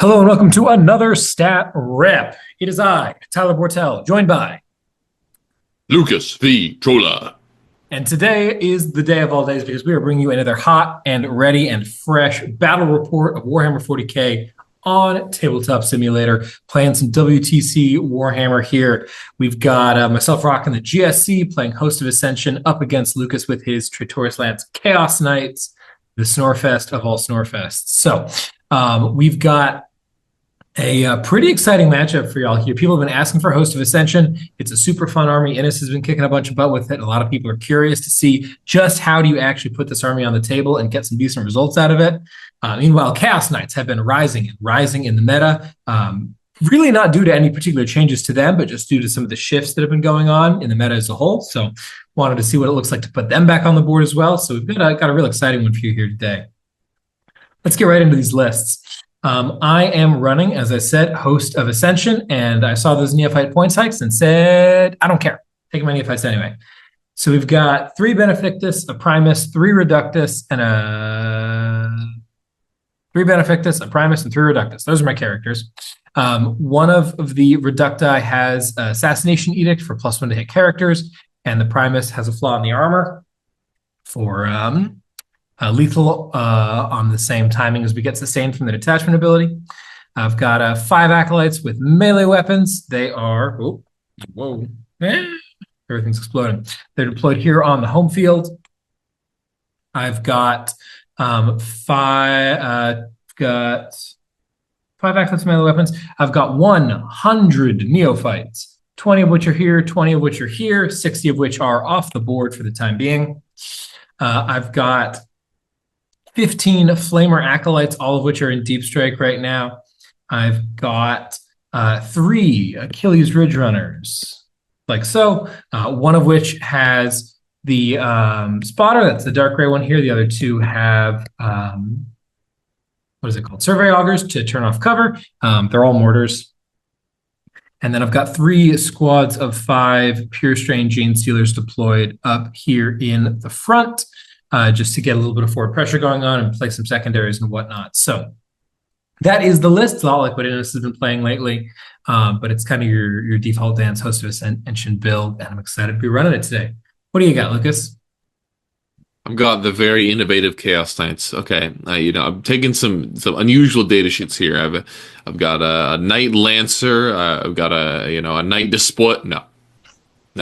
Hello and welcome to another Stat Rep. It is I, Tyler Bortel, joined by Lukas the Troller. And today is the day of all days because we are bringing you another hot and ready and fresh battle report of Warhammer 40k on Tabletop Simulator, playing some WTC Warhammer here. We've got myself rocking the GSC, playing Host of Ascension, up against Lukas with his Traitoris Lance Chaos Knights, the Snorefest of all Snorefests. So we've got a pretty exciting matchup for y'all here. People have been asking for Host of Ascension. It's a super fun army. Innis has been kicking a bunch of butt with it. A lot of people are curious to see just how do you actually put this army on the table and get some decent results out of it. Meanwhile, Chaos Knights have been rising in the meta. Really not due to any particular changes to them, but just due to some of the shifts that have been going on in the meta as a whole. So wanted to see what it looks like to put them back on the board as well. So we've got a real exciting one for you here today. Let's get right into these lists. I am running, as I said, Host of Ascension, and I saw those Neophyte points hikes and said, I don't care. Taking my Neophytes anyway. So we've got 3 Benefictus, a Primus, 3 Reductus, and 3 Benefictus, a Primus, and 3 Reductus. Those are my characters. One of the Reducti has Assassination Edict for +1 to hit characters, and the Primus has a Flaw in the Armour for lethal on the same timing as we get sustained from the detachment ability. I've got 5 acolytes with melee weapons. They are, everything's exploding. They're deployed here on the home field. I've got 5 acolytes with melee weapons. I've got 100 neophytes, 20 of which are here, 20 of which are here, 60 of which are off the board for the time being. I've got 15 Flamer Acolytes, all of which are in Deep Strike right now. I've got 3 Achilles Ridgerunners, like so. One of which has the spotter, that's the dark gray one here. The other 2 have, what is it called? Survey augers to turn off cover. They're all mortars. And then I've got 3 squads of 5 Purestrains Genestealers deployed up here in the front. Just to get a little bit of forward pressure going on and play some secondaries and whatnot. So that is the list. It's a lot like what Innis has been playing lately, but it's kind of your default dance Host of Ascension build, and I'm excited to be running it today. What do you got, Lukas? I've got the very innovative Chaos Knights. Okay, I'm taking some unusual data sheets here. I've got a Knight Lancer. I've got a Knight Despot. No,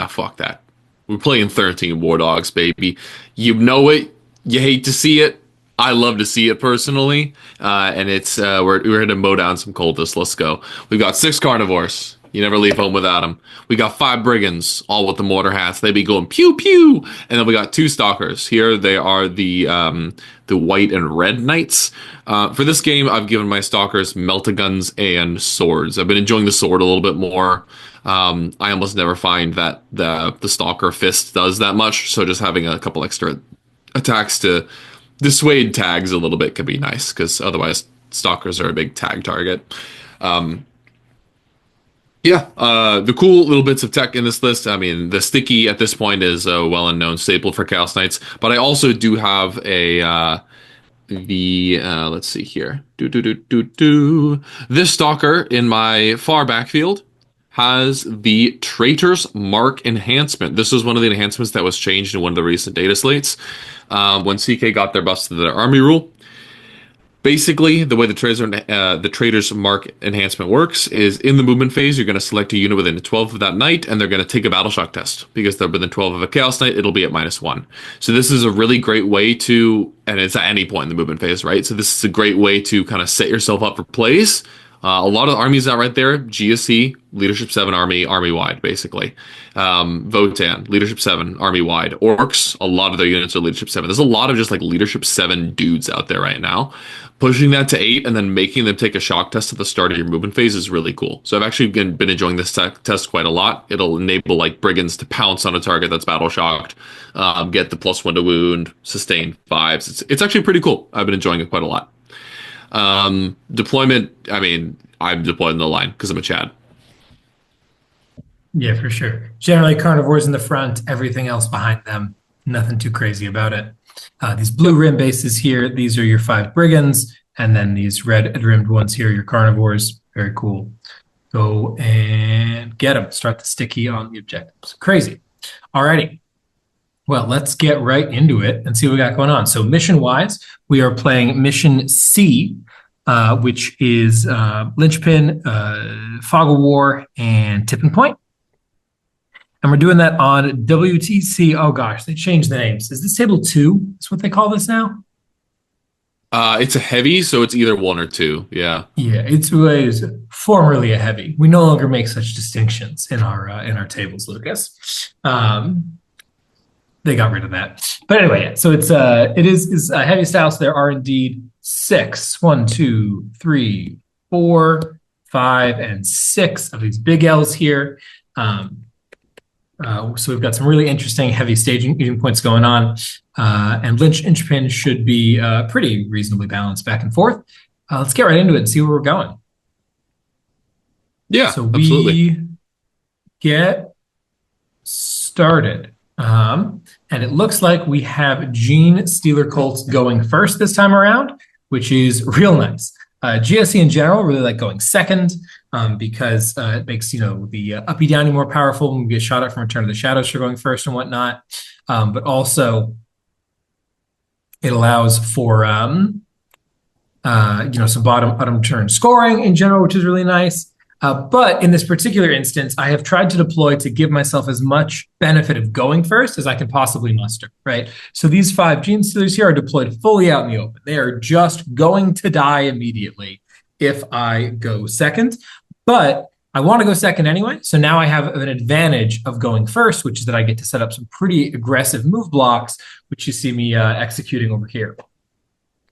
fuck that. We're playing 13 War Dogs, baby. You know it. You hate to see it. I love to see it personally. And it's we're going to mow down some cultists. Let's go. We've got 6 Karnivores. You never leave home without them. We got 5 Brigands, all with the mortar hats. They be going pew pew. And then we got 2 Stalkers. Here they are the white and red knights. For this game, I've given my Stalkers meltaguns and swords. I've been enjoying the sword a little bit more. I almost never find that the Stalker fist does that much, so just having a couple extra attacks to dissuade tags a little bit could be nice, because otherwise Stalkers are a big tag target. The cool little bits of tech in this list, I mean, the sticky at this point is a well-known staple for Chaos Knights, but I also do have a let's see here, this Stalker in my far backfield has the Traitor's Mark enhancement. This was one of the enhancements that was changed in one of the recent data slates when CK got their buffs to their army rule. Basically, the way the Traitor's Mark enhancement works is in the movement phase, you're going to select a unit within 12 of that knight, and they're going to take a battle shock test. Because they're within 12 of a Chaos Knight, it'll be at -1. So this is a really great way to, and it's at any point in the movement phase, right? So this is a great way to kind of set yourself up for plays. A lot of the armies out right there, GSC, Leadership 7 army-wide, basically. Votan, Leadership 7, army-wide. Orcs, a lot of their units are Leadership 7. There's a lot of just like Leadership 7 dudes out there right now. Pushing that to 8 and then making them take a shock test at the start of your movement phase is really cool. So I've actually been enjoying this test quite a lot. It'll enable like Brigands to pounce on a target that's battle shocked, get the +1 to wound, sustain 5s. It's actually pretty cool. I've been enjoying it quite a lot. Deployment, I mean, I'm deployed in the line because I'm a Chad. Yeah, for sure. Generally, Karnivores in the front, everything else behind them. Nothing too crazy about it. These blue rim bases here, these are your 5 Brigands. And then these red rimmed ones here, your Karnivores, very cool. Go and get them. Start the sticky on the objectives. Crazy. Alrighty. Well, let's get right into it and see what we got going on. So mission-wise, we are playing Mission C, which is Linchpin, Fog of War, and Tipping Point. And we're doing that on WTC. Oh, gosh, they changed the names. Is this table 2? Is what they call this now? It's a heavy, so it's either 1 or 2. Yeah. Yeah, it was formerly a heavy. We no longer make such distinctions in our tables, Lukas. They got rid of that. But anyway, so it is a heavy style. So there are indeed 6, 1, 2, 3, 4, 5, and 6 of these big L's here. So we've got some really interesting heavy staging points going on. And Linchpin should be pretty reasonably balanced back and forth. Let's get right into it and see where we're going. Yeah, so absolutely. We get started. And it looks like we have Genestealer cults going first this time around, which is real nice. GSC in general really like going second because it makes the uppy downy more powerful when we get shot at from Return of the Shadows for going first and whatnot. But also it allows for some bottom turn scoring in general, which is really nice. But in this particular instance, I have tried to deploy to give myself as much benefit of going first as I can possibly muster, right? So these 5 Genestealers here are deployed fully out in the open. They are just going to die immediately if I go second. But I want to go second anyway. So now I have an advantage of going first, which is that I get to set up some pretty aggressive move blocks, which you see me executing over here.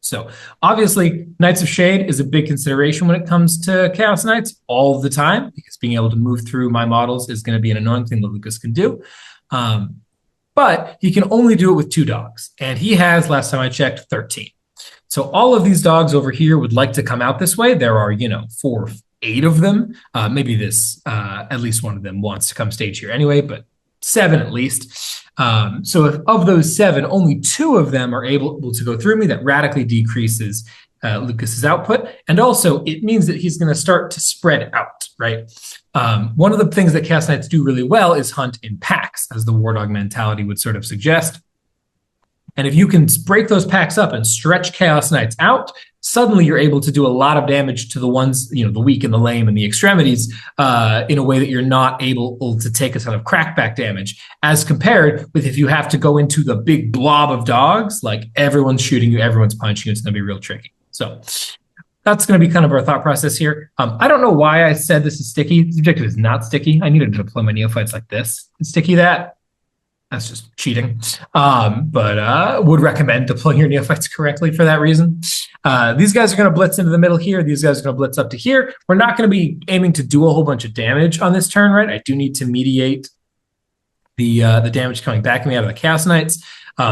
So obviously, Knights of Shade is a big consideration when it comes to Chaos Knights all the time, because being able to move through my models is going to be an annoying thing that Lukas can do. But he can only do it with 2 dogs, and he has, last time I checked, 13. So all of these dogs over here would like to come out this way. There are, 4, 8 of them. Maybe at least one of them wants to come stage here anyway, but 7 at least. So if of those 7, only 2 of them are able to go through me, that radically decreases Lukas's output. And also it means that he's going to start to spread out, right? One of the things that Chaos Knights do really well is hunt in packs, as the War Dog mentality would sort of suggest. And if you can break those packs up and stretch Chaos Knights out, suddenly you're able to do a lot of damage to the ones, the weak and the lame and the extremities in a way that you're not able to take a ton of crackback damage, as compared with if you have to go into the big blob of dogs, like everyone's shooting you, everyone's punching you, it's going to be real tricky. So that's going to be kind of our thought process here. I don't know why I said this is sticky. The objective is not sticky. I needed to deploy my neophytes like this. It's sticky that. That's just cheating. But would recommend deploying your neophytes correctly for that reason. These guys are going to blitz into the middle here. These guys are going to blitz up to here. We're not going to be aiming to do a whole bunch of damage on this turn, right? I do need to mediate the damage coming back at me out of the Chaos Knights.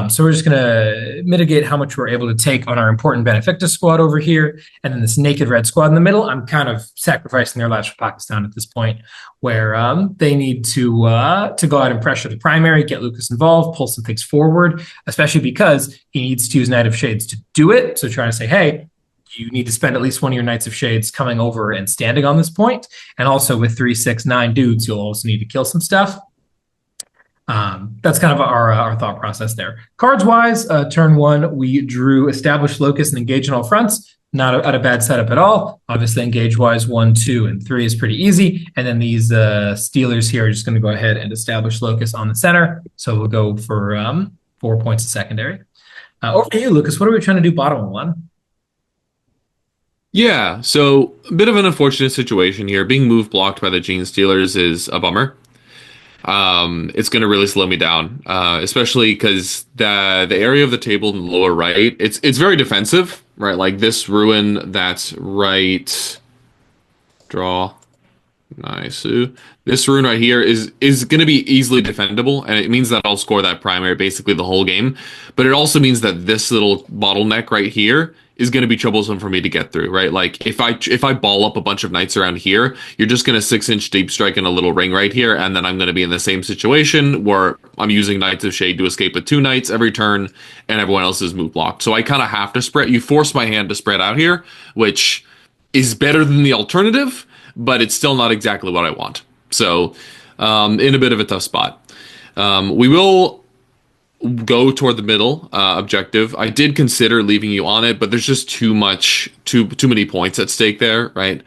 So we're just going to mitigate how much we're able to take on our important Benefictus squad over here. And then this naked red squad in the middle, I'm kind of sacrificing their lives for Pakistan at this point, where they need to go out and pressure the primary, get Lukas involved, pull some things forward, especially because he needs to use Knight of Shades to do it. So trying to say, hey, you need to spend at least one of your Knights of Shades coming over and standing on this point. And also with 3, 6, 9 dudes, you'll also need to kill some stuff. That's kind of our thought process there. Cards wise, turn 1, we drew Established Locus and Engage on all fronts. Not a bad setup at all. Obviously, engage wise, 1, 2, and 3 is pretty easy. And then these Stealers here are just going to go ahead and establish Locus on the center. So we'll go for 4 points of secondary. Over to you, Lukas. What are we trying to do bottom 1? Yeah, so a bit of an unfortunate situation here. Being move blocked by the Genestealers is a bummer. It's going to really slow me down, especially because the area of the table in the lower right, it's very defensive, right? Like this ruin that's right. Draw. Nice. This ruin right here is going to be easily defendable, and it means that I'll score that primary basically the whole game. But it also means that this little bottleneck right here is going to be troublesome for me to get through, right? Like if I ball up a bunch of knights around here, you're just going to 6-inch deep strike in a little ring right here, and then I'm going to be in the same situation where I'm using Knights of Shade to escape with 2 knights every turn, and everyone else is move blocked. So I kind of have to spread. You force my hand to spread out here, which is better than the alternative, but it's still not exactly what I want. So in a bit of a tough spot. We will go toward the middle objective. I did consider leaving you on it, but there's just too many points at stake there, right?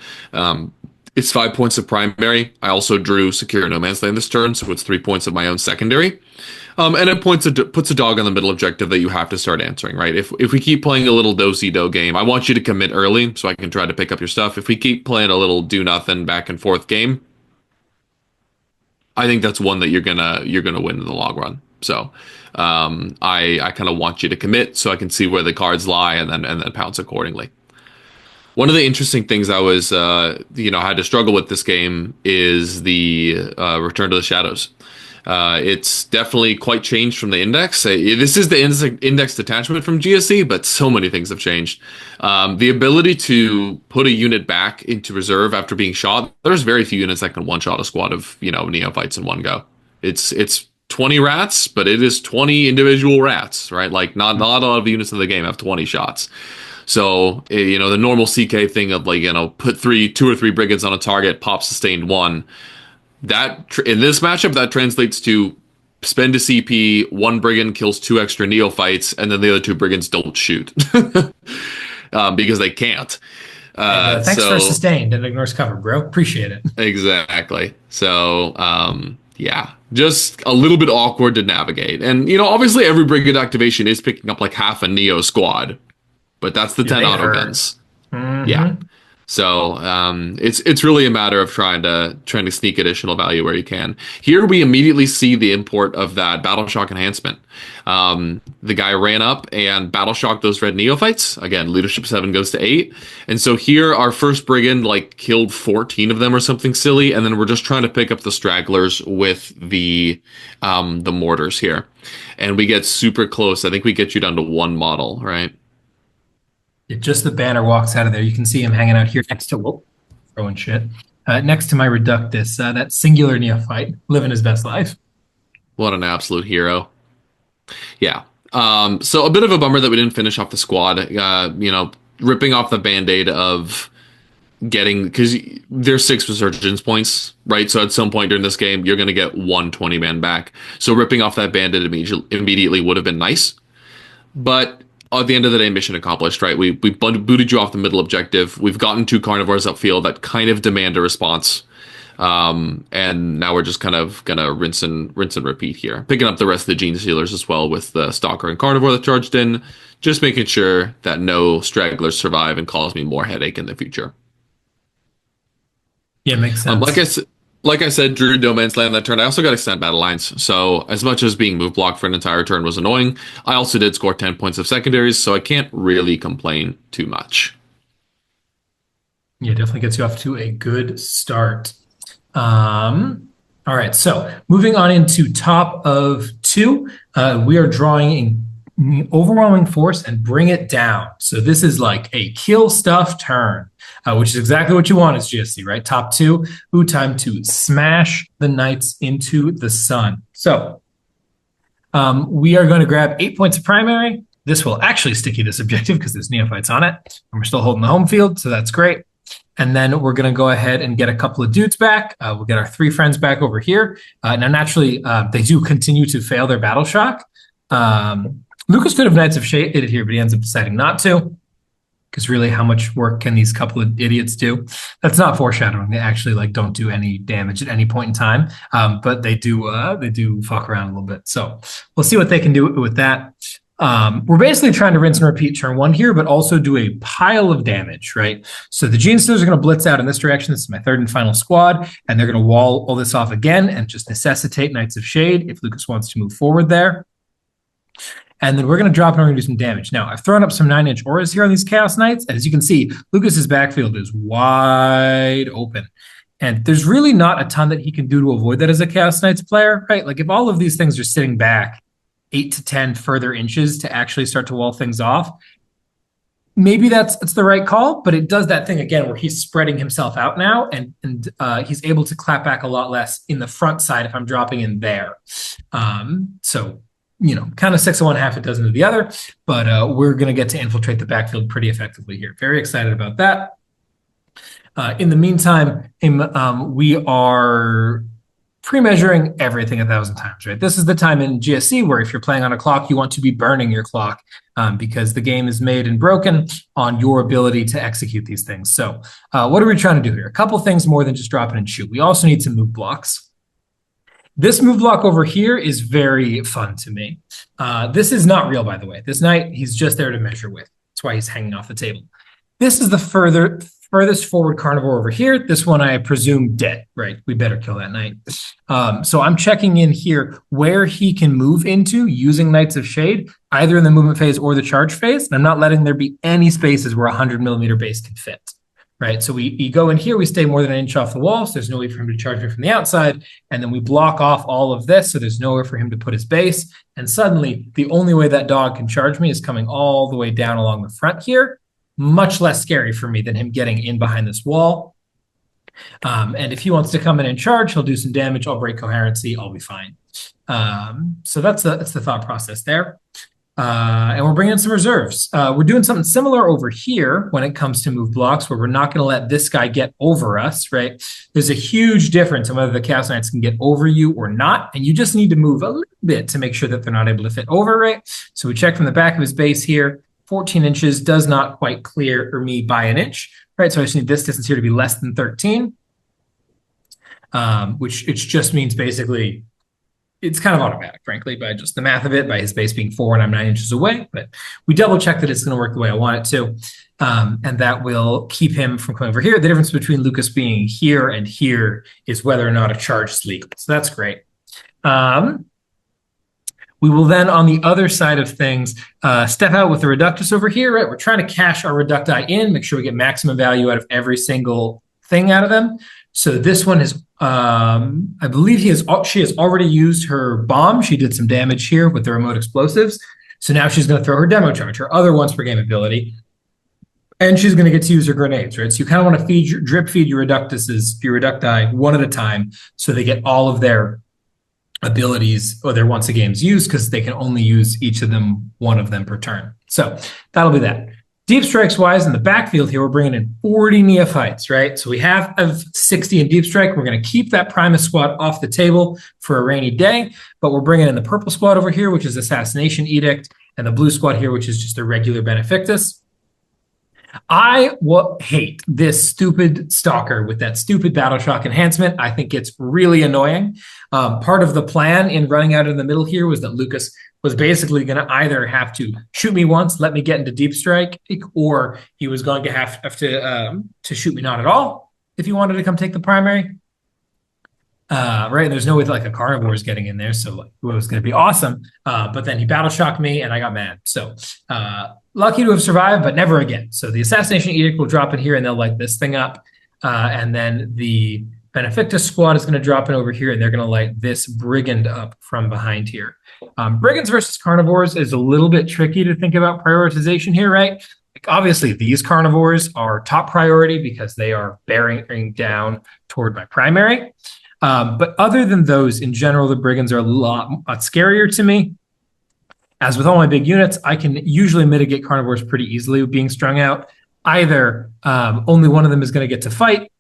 It's 5 points of primary. I also drew Secure No Man's Land this turn, so it's 3 points of my own secondary. And it puts a dog on the middle objective that you have to start answering, right? If we keep playing a little do-si-do game, I want you to commit early so I can try to pick up your stuff. If we keep playing a little do-nothing back and forth game, I think that's one that you're gonna win in the long run. So I kind of want you to commit so I can see where the cards lie and then pounce accordingly. One of the interesting things I was had to struggle with this game is the Return to the Shadows. It's definitely quite changed from the index. This is the index detachment from GSC, but so many things have changed. The ability to put a unit back into reserve after being shot. There's very few units that can one-shot a squad of neophytes in one go. It's 20 rats, but it is 20 individual rats, right? Like not a lot of units in the game have 20 shots. So the normal CK thing of put 2 or 3 brigands on a target, pop sustained 1. That in this matchup, that translates to spend a CP, 1 brigand kills 2 extra neophytes, and then the other 2 brigands don't shoot because they can't. Thanks for sustained and ignores cover, bro. Appreciate it. Exactly. So yeah, just a little bit awkward to navigate. And obviously every brigand activation is picking up like half a neo squad, but that's the 10 auto guns. Mm-hmm. Yeah. So it's really a matter of trying to sneak additional value where you can. Here we immediately see the import of that Battle Shock enhancement. The guy ran up and Battle Shocked those red neophytes. Again, leadership 7 goes to 8. And so here our first brigand killed 14 of them or something silly, and then we're just trying to pick up the stragglers with the mortars here. And we get super close. I think we get you down to 1 model, right? Just the banner walks out of there. You can see him hanging out here next to throwing shit. Next to my Reductus, that singular neophyte, living his best life. What an absolute hero. Yeah. So a bit of a bummer that we didn't finish off the squad. Ripping off the band-aid of getting, because there's 6 resurgence points, right? So at some point during this game, you're going to get 1 20-man back. So ripping off that band-aid immediately would have been nice. But at the end of the day, mission accomplished, right? We booted you off the middle objective. We've gotten 2 Karnivores upfield that kind of demand a response. And now we're just kind of gonna rinse and repeat here. Picking up the rest of the Genestealers as well with the Stalker and Karnivore that charged in. Just making sure that no stragglers survive and cause me more headache in the future. Yeah, makes sense. Like I said, drew No Man's Land that turn. I also got extended battle lines. So as much as being move blocked for an entire turn was annoying, I also did score 10 points of secondaries, so I can't really complain too much. Yeah, definitely gets you off to a good start. All right, so moving on into top of 2, we are drawing in overwhelming force and bring it down. So this is like a kill stuff turn. Which is exactly what you want as GSC, right? Top 2, time to smash the knights into the sun. So we are going to grab 8 points of primary. This will actually sticky this objective because there's neophytes on it. And we're still holding the home field, so that's great. And then we're going to go ahead and get a couple of dudes back. We'll get our 3 friends back over here. Now, naturally, they do continue to fail their battle shock. Lukas could have Knights of Shade here, but he ends up deciding not to. Because really, how much work can these couple of idiots do? That's not foreshadowing. They actually don't do any damage at any point in time, but they do fuck around a little bit. So we'll see what they can do with that. We're basically trying to rinse and repeat turn 1 here, but also do a pile of damage, right? So the Genestealers are going to blitz out in this direction. This is my 3rd and final squad, and they're going to wall all this off again and just necessitate Knights of Shade if Lukas wants to move forward there. And then we're going to drop and we're going to do some damage. Now, I've thrown up some 9-inch auras here on these Chaos Knights. As you can see, Lukas's backfield is wide open. And there's really not a ton that he can do to avoid that as a Chaos Knights player, right? If all of these things are sitting back 8 to 10 further inches to actually start to wall things off, maybe it's the right call, but it does that thing again where he's spreading himself out now, and he's able to clap back a lot less in the front side if I'm dropping in there. So, kind of 6 of one, half a dozen of the other, but we're going to get to infiltrate the backfield pretty effectively here. Very excited about that. In the meantime, we are pre-measuring everything 1,000 times, right? This is the time in GSC where if you're playing on a clock, you want to be burning your clock because the game is made and broken on your ability to execute these things. So what are we trying to do here? A couple things more than just drop in and shoot. We also need some move blocks. This move block over here is very fun to me. This is not real, by the way. This knight, he's just there to measure with. That's why he's hanging off the table. This is the furthest forward carnivore over here. This one, I presume, dead, right? We better kill that knight. So I'm checking in here where he can move into using Knights of Shade, either in the movement phase or the charge phase. And I'm not letting there be any spaces where a 100mm base can fit, right? So we go in here, we stay more than an inch off the wall, so there's no way for him to charge me from the outside. And then we block off all of this, so there's nowhere for him to put his base. And suddenly, the only way that dog can charge me is coming all the way down along the front here. Much less scary for me than him getting in behind this wall. And if he wants to come in and charge, he'll do some damage. I'll break coherency. I'll be fine. So that's the thought process there. And we're bringing in some reserves. We're doing something similar over here when it comes to move blocks, where we're not going to let this guy get over us, right? There's a huge difference in whether the Chaos Knights can get over you or not, and you just need to move a little bit to make sure that they're not able to fit over, right? So we check from the back of his base here. 14 inches does not quite clear me by an inch, right? So I just need this distance here to be less than 13, which it just means basically it's kind of automatic, frankly, by just the math of it, by his base being 4 and I'm 9 inches away. But we double check that it's going to work the way I want it to, and that will keep him from coming over here. The difference between Lukas being here and here is whether or not a charge is legal. So that's great. We will then, on the other side of things, step out with the Reductus over here, right? We're trying to cash our Reducti in, make sure we get maximum value out of every single thing out of them. So this one is, I believe she has already used her bomb. She did some damage here with the remote explosives. So now she's going to throw her demo charge, her other once per game ability. And she's going to get to use her grenades, right? So you kind of want to drip feed your Reducti one at a time so they get all of their abilities or their once a games used, because they can only use one of them per turn. So that'll be that. Deep strikes wise, in the backfield here, we're bringing in 40 neophytes, right? So we have 60 in deep strike. We're going to keep that Primus squad off the table for a rainy day, but we're bringing in the purple squad over here, which is Assassination Edict, and the blue squad here, which is just a regular Benefictus. I hate this stupid Stalker with that stupid Battle Shock enhancement. I think it's really annoying. Part of the plan in running out in the middle here was that Lukas was basically going to either have to shoot me once, let me get into deep strike, or he was going to have to shoot me not at all if he wanted to come take the primary. Right, and there's no way that, like, a Karnivores getting in there, so like, it was going to be awesome. But then he battle shocked me, and I got mad. So lucky to have survived, but never again. So the Assassination Edict will drop in here, and they'll light this thing up. And then the Benefictus squad is going to drop in over here, and they're going to light this Brigand up from behind here. Brigands versus Karnivores is a little bit tricky to think about prioritization here, right? Like, obviously, these Karnivores are top priority because they are bearing down toward my primary. But other than those, in general, the Brigands are a lot scarier to me. As with all my big units, I can usually mitigate Karnivores pretty easily with being strung out. Either only one of them is going to get to fight,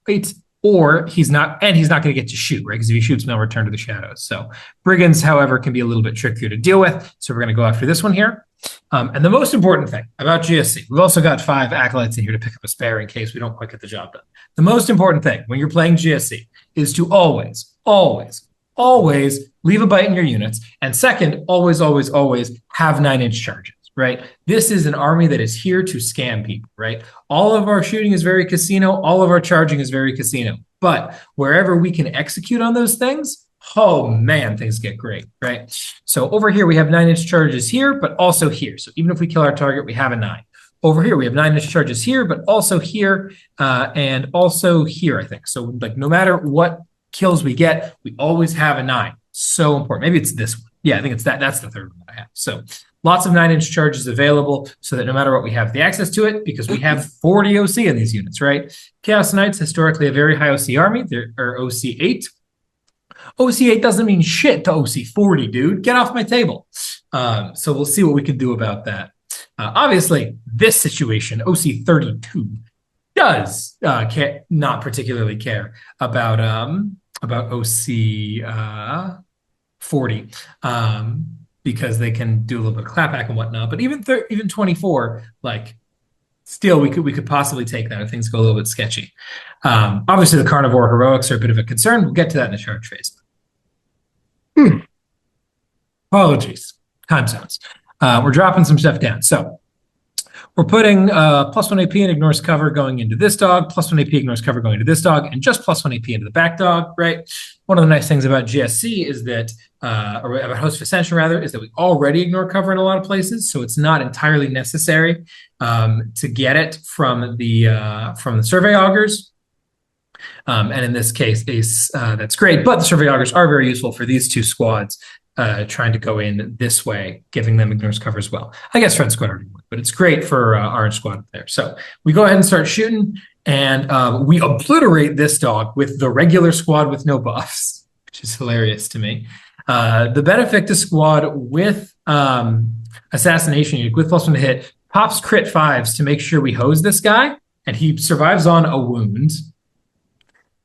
or he's not going to get to shoot, right? Because if he shoots me, I'll return to the shadows. So Brigands, however, can be a little bit trickier to deal with. So we're going to go after this one here. And the most important thing about GSC, we've also got 5 acolytes in here to pick up a spare in case we don't quite get the job done. The most important thing when you're playing GSC is to always, always, always leave a bite in your units. And second, always, always, always have 9-inch charges, right? This is an army that is here to scam people, right? All of our shooting is very casino. All of our charging is very casino. But wherever we can execute on those things, oh man, things get great, right? So over here, we have 9-inch charges here, but also here. So even if we kill our target, we have a 9. Over here, we have 9-inch charges here, but also here, and also here, I think. So like, no matter what kills we get, we always have a 9. So important. Maybe it's this one. Yeah, I think it's that. That's the third one that I have. So Lots of 9-inch charges available so that no matter what, we have the access to it because we have 40 OC in these units, right? Chaos Knights, historically a very high OC army. They're OC 8. OC 8 doesn't mean shit to OC 40, dude. Get off my table. So we'll see what we can do about that. Obviously, this situation, OC 32, does not particularly care about OC 40 because they can do a little bit of clapback and whatnot. But even 24, like, still we could possibly take that if things go a little bit sketchy. Obviously, the Carnivore heroics are a bit of a concern. We'll get to that in the charge phase. Apologies. Time zones. We're dropping some stuff down. So we're putting +1 AP and ignores cover going into this dog, +1 AP ignores cover going into this dog, and just +1 AP into the back dog, right? One of the nice things about GSC is that, or about Host of Ascension rather, is that we already ignore cover in a lot of places, so it's not entirely necessary to get it from the survey augers. And in this case, that's great, but the survey augers are very useful for these two squads trying to go in this way, giving them ignores cover as well. I guess Red Squad already would, but it's great for Orange Squad up there. So we go ahead and start shooting, and we obliterate this dog with the regular squad with no buffs, which is hilarious to me. The Benefictus squad with Assassination, with +1 to hit, pops crit 5s to make sure we hose this guy, and he survives on a wound.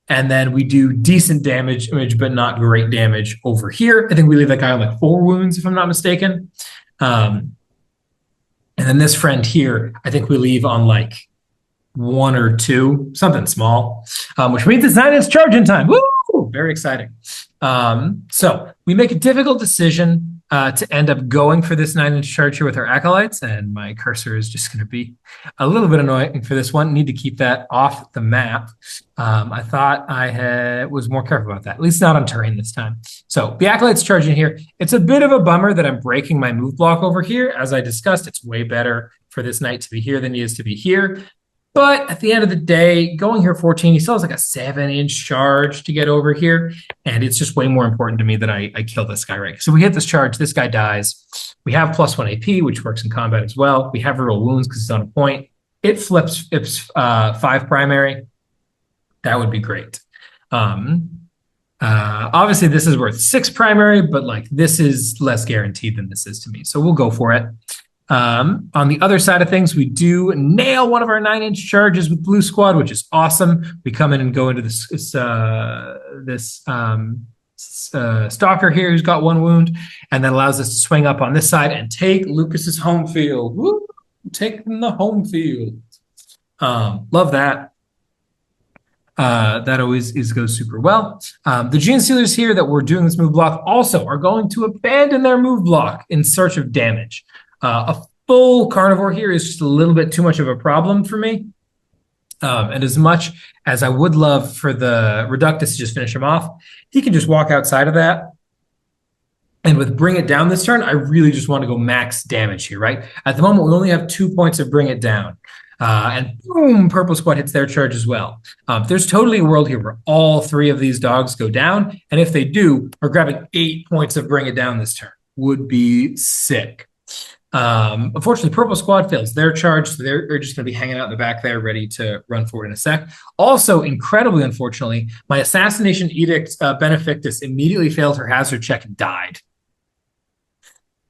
And then we do decent damage, but not great damage over here. I think we leave that guy on like 4 wounds, if I'm not mistaken. And then this friend here, I think we leave on like 1 or 2, something small, which means it's 9-inch charge in time. Woo! Very exciting. So we make a difficult decision to end up going for this 9-inch charge here with our acolytes, and my cursor is just going to be a little bit annoying for this one. Need to keep that off the map. I thought I was more careful about that, at least not on terrain this time. So the acolytes charging here. It's a bit of a bummer that I'm breaking my move block over here. As I discussed, it's way better for this knight to be here than he is to be here. But at the end of the day, going here 14, he still has like a 7-inch charge to get over here. And it's just way more important to me that I kill this guy, right? So we hit this charge, this guy dies. We have +1 AP, which works in combat as well. We have real wounds because it's on a point. It flips 5 primary. That would be great. Obviously, this is worth 6 primary, but like this is less guaranteed than this is to me. So we'll go for it. On the other side of things, we do nail one of our 9-inch charges with Blue Squad, which is awesome. We come in and go into this Stalker here who's got 1 wound, and that allows us to swing up on this side and take Lukas's home field. Woo! Taking the home field. Love that. That always goes super well. The Genestealers here that we're doing this move block also are going to abandon their move block in search of damage. A full Carnivore here is just a little bit too much of a problem for me. And as much as I would love for the Reductus to just finish him off, he can just walk outside of that. And with Bring It Down this turn, I really just want to go max damage here, right? At the moment, we only have 2 points of Bring It Down. And boom, Purple Squad hits their charge as well. There's totally a world here where all 3 of these dogs go down. And if they do, we're grabbing 8 points of Bring It Down this turn. Would be sick. Unfortunately, Purple Squad fails their charge, so they're just going to be hanging out in the back there, ready to run forward in a sec. Also, incredibly unfortunately, my Assassination Edict Benefictus immediately failed her hazard check and died.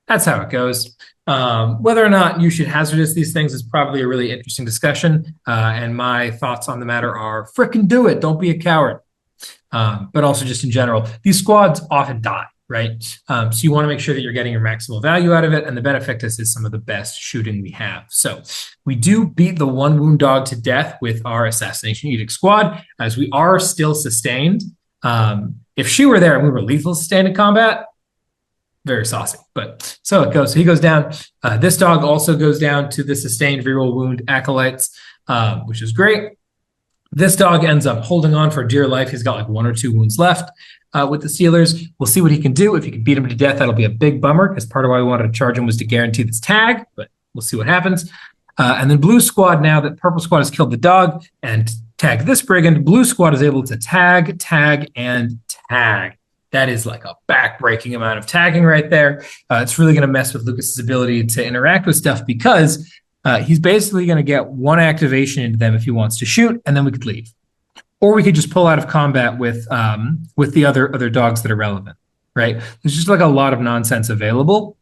That's how it goes. Whether or not you should hazardous these things is probably a really interesting discussion, and my thoughts on the matter are frickin' do it, don't be a coward. But also just in general, these squads often die. Right. So you want to make sure that you're getting your maximal value out of it. And the Benefictus is some of the best shooting we have. So we do beat the 1 wound dog to death with our Assassination Edict squad, as we are still sustained. If she were there and we were lethal sustained in combat, very saucy. But so it goes. So he goes down. This dog also goes down to the sustained reroll wound acolytes, which is great. This dog ends up holding on for dear life. He's got like 1 or 2 wounds left. With the Steelers, we'll see what he can do. If he can beat him to death, that'll be a big bummer, because part of why we wanted to charge him was to guarantee this tag, but we'll see what happens. And then Blue Squad, now that Purple Squad has killed the dog and tagged this Brigand, Blue Squad is able to tag, and tag. That is like a back-breaking amount of tagging right there. It's really going to mess with Lukas's ability to interact with stuff because he's basically going to get one activation into them if he wants to shoot, and then we could leave. Or we could just pull out of combat with the other dogs that are relevant, right? There's just like a lot of nonsense available.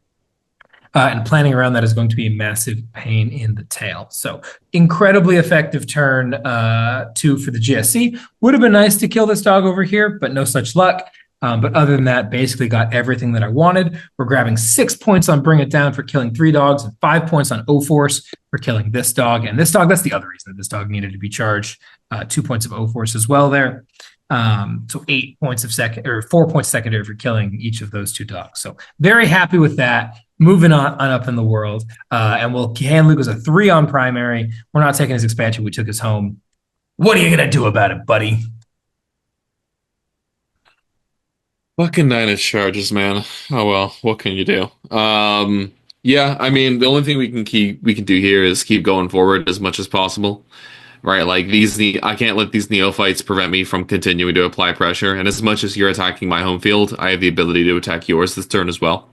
And planning around that is going to be a massive pain in the tail. So incredibly effective turn 2 for the GSC. Would have been nice to kill this dog over here, but no such luck. But other than that, basically got everything that I wanted. We're grabbing 6 points on Bring It Down for killing 3 dogs and 5 points on O-Force for killing this dog. And this dog, that's the other reason that this dog needed to be charged. 2 points of O-Force as well there. So 8 points of 4 points secondary for killing each of those 2 dogs. So very happy with that. Moving on up in the world. And we'll hand Lukas a 3 on primary. We're not taking his expansion. We took his home. What are you going to do about it, buddy? Fucking 9-inch charges, man. Oh well, what can you do? Yeah, I mean, the only thing we can do here is keep going forward as much as possible. Right, like I can't let these neophytes prevent me from continuing to apply pressure. And as much as you're attacking my home field, I have the ability to attack yours this turn as well.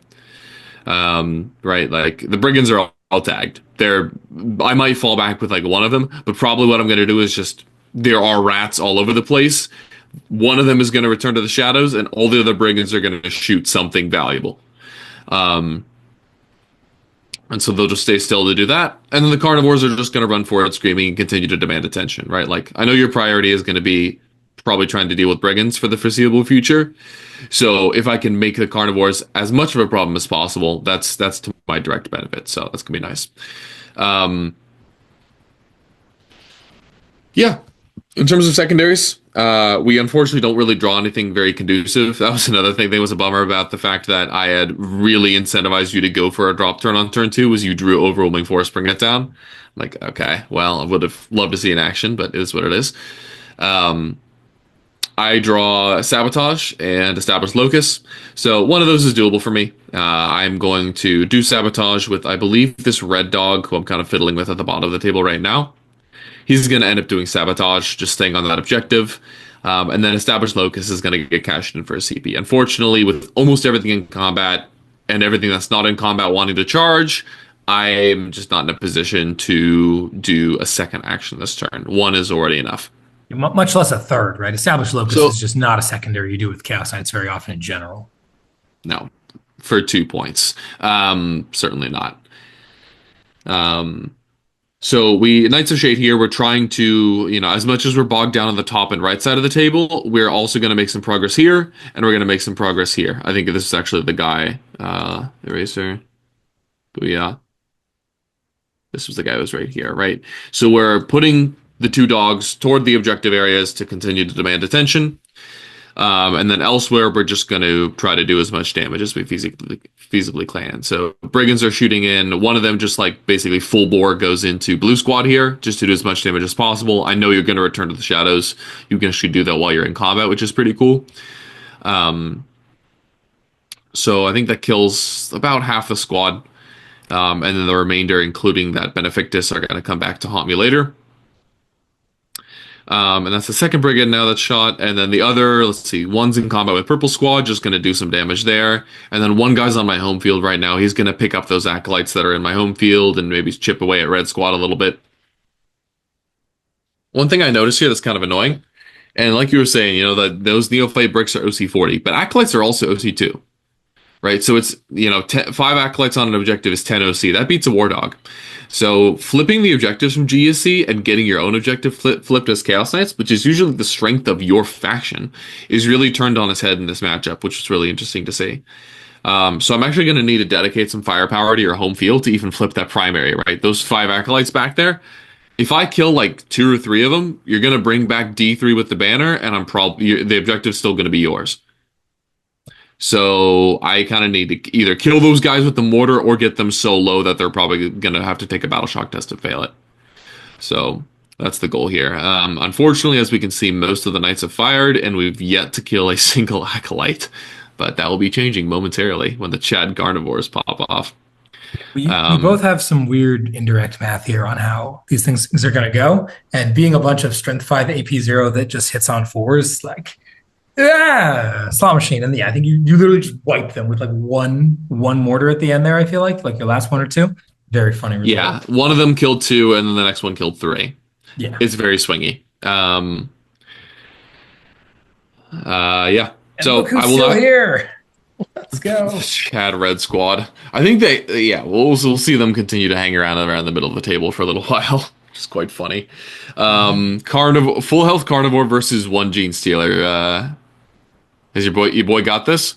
Right, like the Brigands are all tagged. I might fall back with like one of them, but probably what I'm going to do is just there are rats all over the place. One of them is going to return to the shadows, and all the other Brigands are going to shoot something valuable. And so they'll just stay still to do that. And then the Karnivores are just going to run forward screaming and continue to demand attention, right? Like, I know your priority is going to be probably trying to deal with Brigands for the foreseeable future. So if I can make the Karnivores as much of a problem as possible, that's to my direct benefit. So that's going to be nice. Yeah. In terms of secondaries, we unfortunately don't really draw anything very conducive. That was another thing that was a bummer about the fact that I had really incentivized you to go for a drop turn on turn 2 was you drew Overwhelming Force, Bring It Down. Like, okay, well, I would have loved to see an action, but it is what it is. I draw Sabotage and Establish Locus. So one of those is doable for me. I'm going to do Sabotage with, I believe, this red dog who I'm kind of fiddling with at the bottom of the table right now. He's going to end up doing Sabotage, just staying on that objective. And then Establish Locus is going to get cashed in for a CP. Unfortunately, with almost everything in combat and everything that's not in combat wanting to charge, I'm just not in a position to do a second action this turn. One is already enough. Much less a third, right? Establish Locus is just not a secondary you do with Chaos Knights very often in general. No, for 2 points. Certainly not. So Knights of Shade here, we're trying to, as much as we're bogged down on the top and right side of the table, we're also going to make some progress here, and we're going to make some progress here. I think this is actually the guy, Eraser. Booyah. This was the guy who was right here, right? So we're putting the 2 dogs toward the objective areas to continue to demand attention. And then elsewhere, we're just going to try to do as much damage as we feasibly can. So Brigands are shooting in. One of them just like basically full bore goes into blue squad here just to do as much damage as possible. I know you're going to return to the shadows. You can actually do that while you're in combat, which is pretty cool. So I think that kills about half the squad. And then the remainder, including that Benefictus, are going to come back to haunt me later. And that's the second brigade now that's shot. And then the other, let's see, one's in combat with Purple Squad, just going to do some damage there. And then one guy's on my home field right now. He's going to pick up those Acolytes that are in my home field and maybe chip away at Red Squad a little bit. One thing I noticed here that's kind of annoying, and like you were saying, that those Neophyte bricks are OC40, but Acolytes are also OC2. Right, so it's, 5 Acolytes on an objective is 10 OC. That beats a War Dog. So flipping the objectives from GSC and getting your own objective flipped as Chaos Knights, which is usually the strength of your faction, is really turned on its head in this matchup, which is really interesting to see. So I'm actually going to need to dedicate some firepower to your home field to even flip that primary, right? Those 5 Acolytes back there, if I kill like 2 or 3 of them, you're going to bring back D3 with the banner, and the objective's still going to be yours. So I kind of need to either kill those guys with the mortar or get them so low that they're probably going to have to take a battle shock test to fail it. So that's the goal here. Unfortunately, as we can see, most of the knights have fired, and we've yet to kill a single acolyte. But that will be changing momentarily when the Chad Karnivores pop off. We both have some weird indirect math here on how these things are going to go. And being a bunch of strength 5 AP 0 that just hits on 4s, like... Yeah, slot machine. And yeah, I think you literally just wipe them with like one mortar at the end there, I feel like your last one or two. Very funny result. Yeah, one of them killed two, and then the next one killed three. Yeah. It's very swingy. Yeah. And So look who's I will still not. here. Let's go. Chad Red Squad. I think yeah, we'll see them continue to hang around the middle of the table for a little while, which is quite funny. Carnivore, full health carnivore versus one Genestealer. Has your boy got this?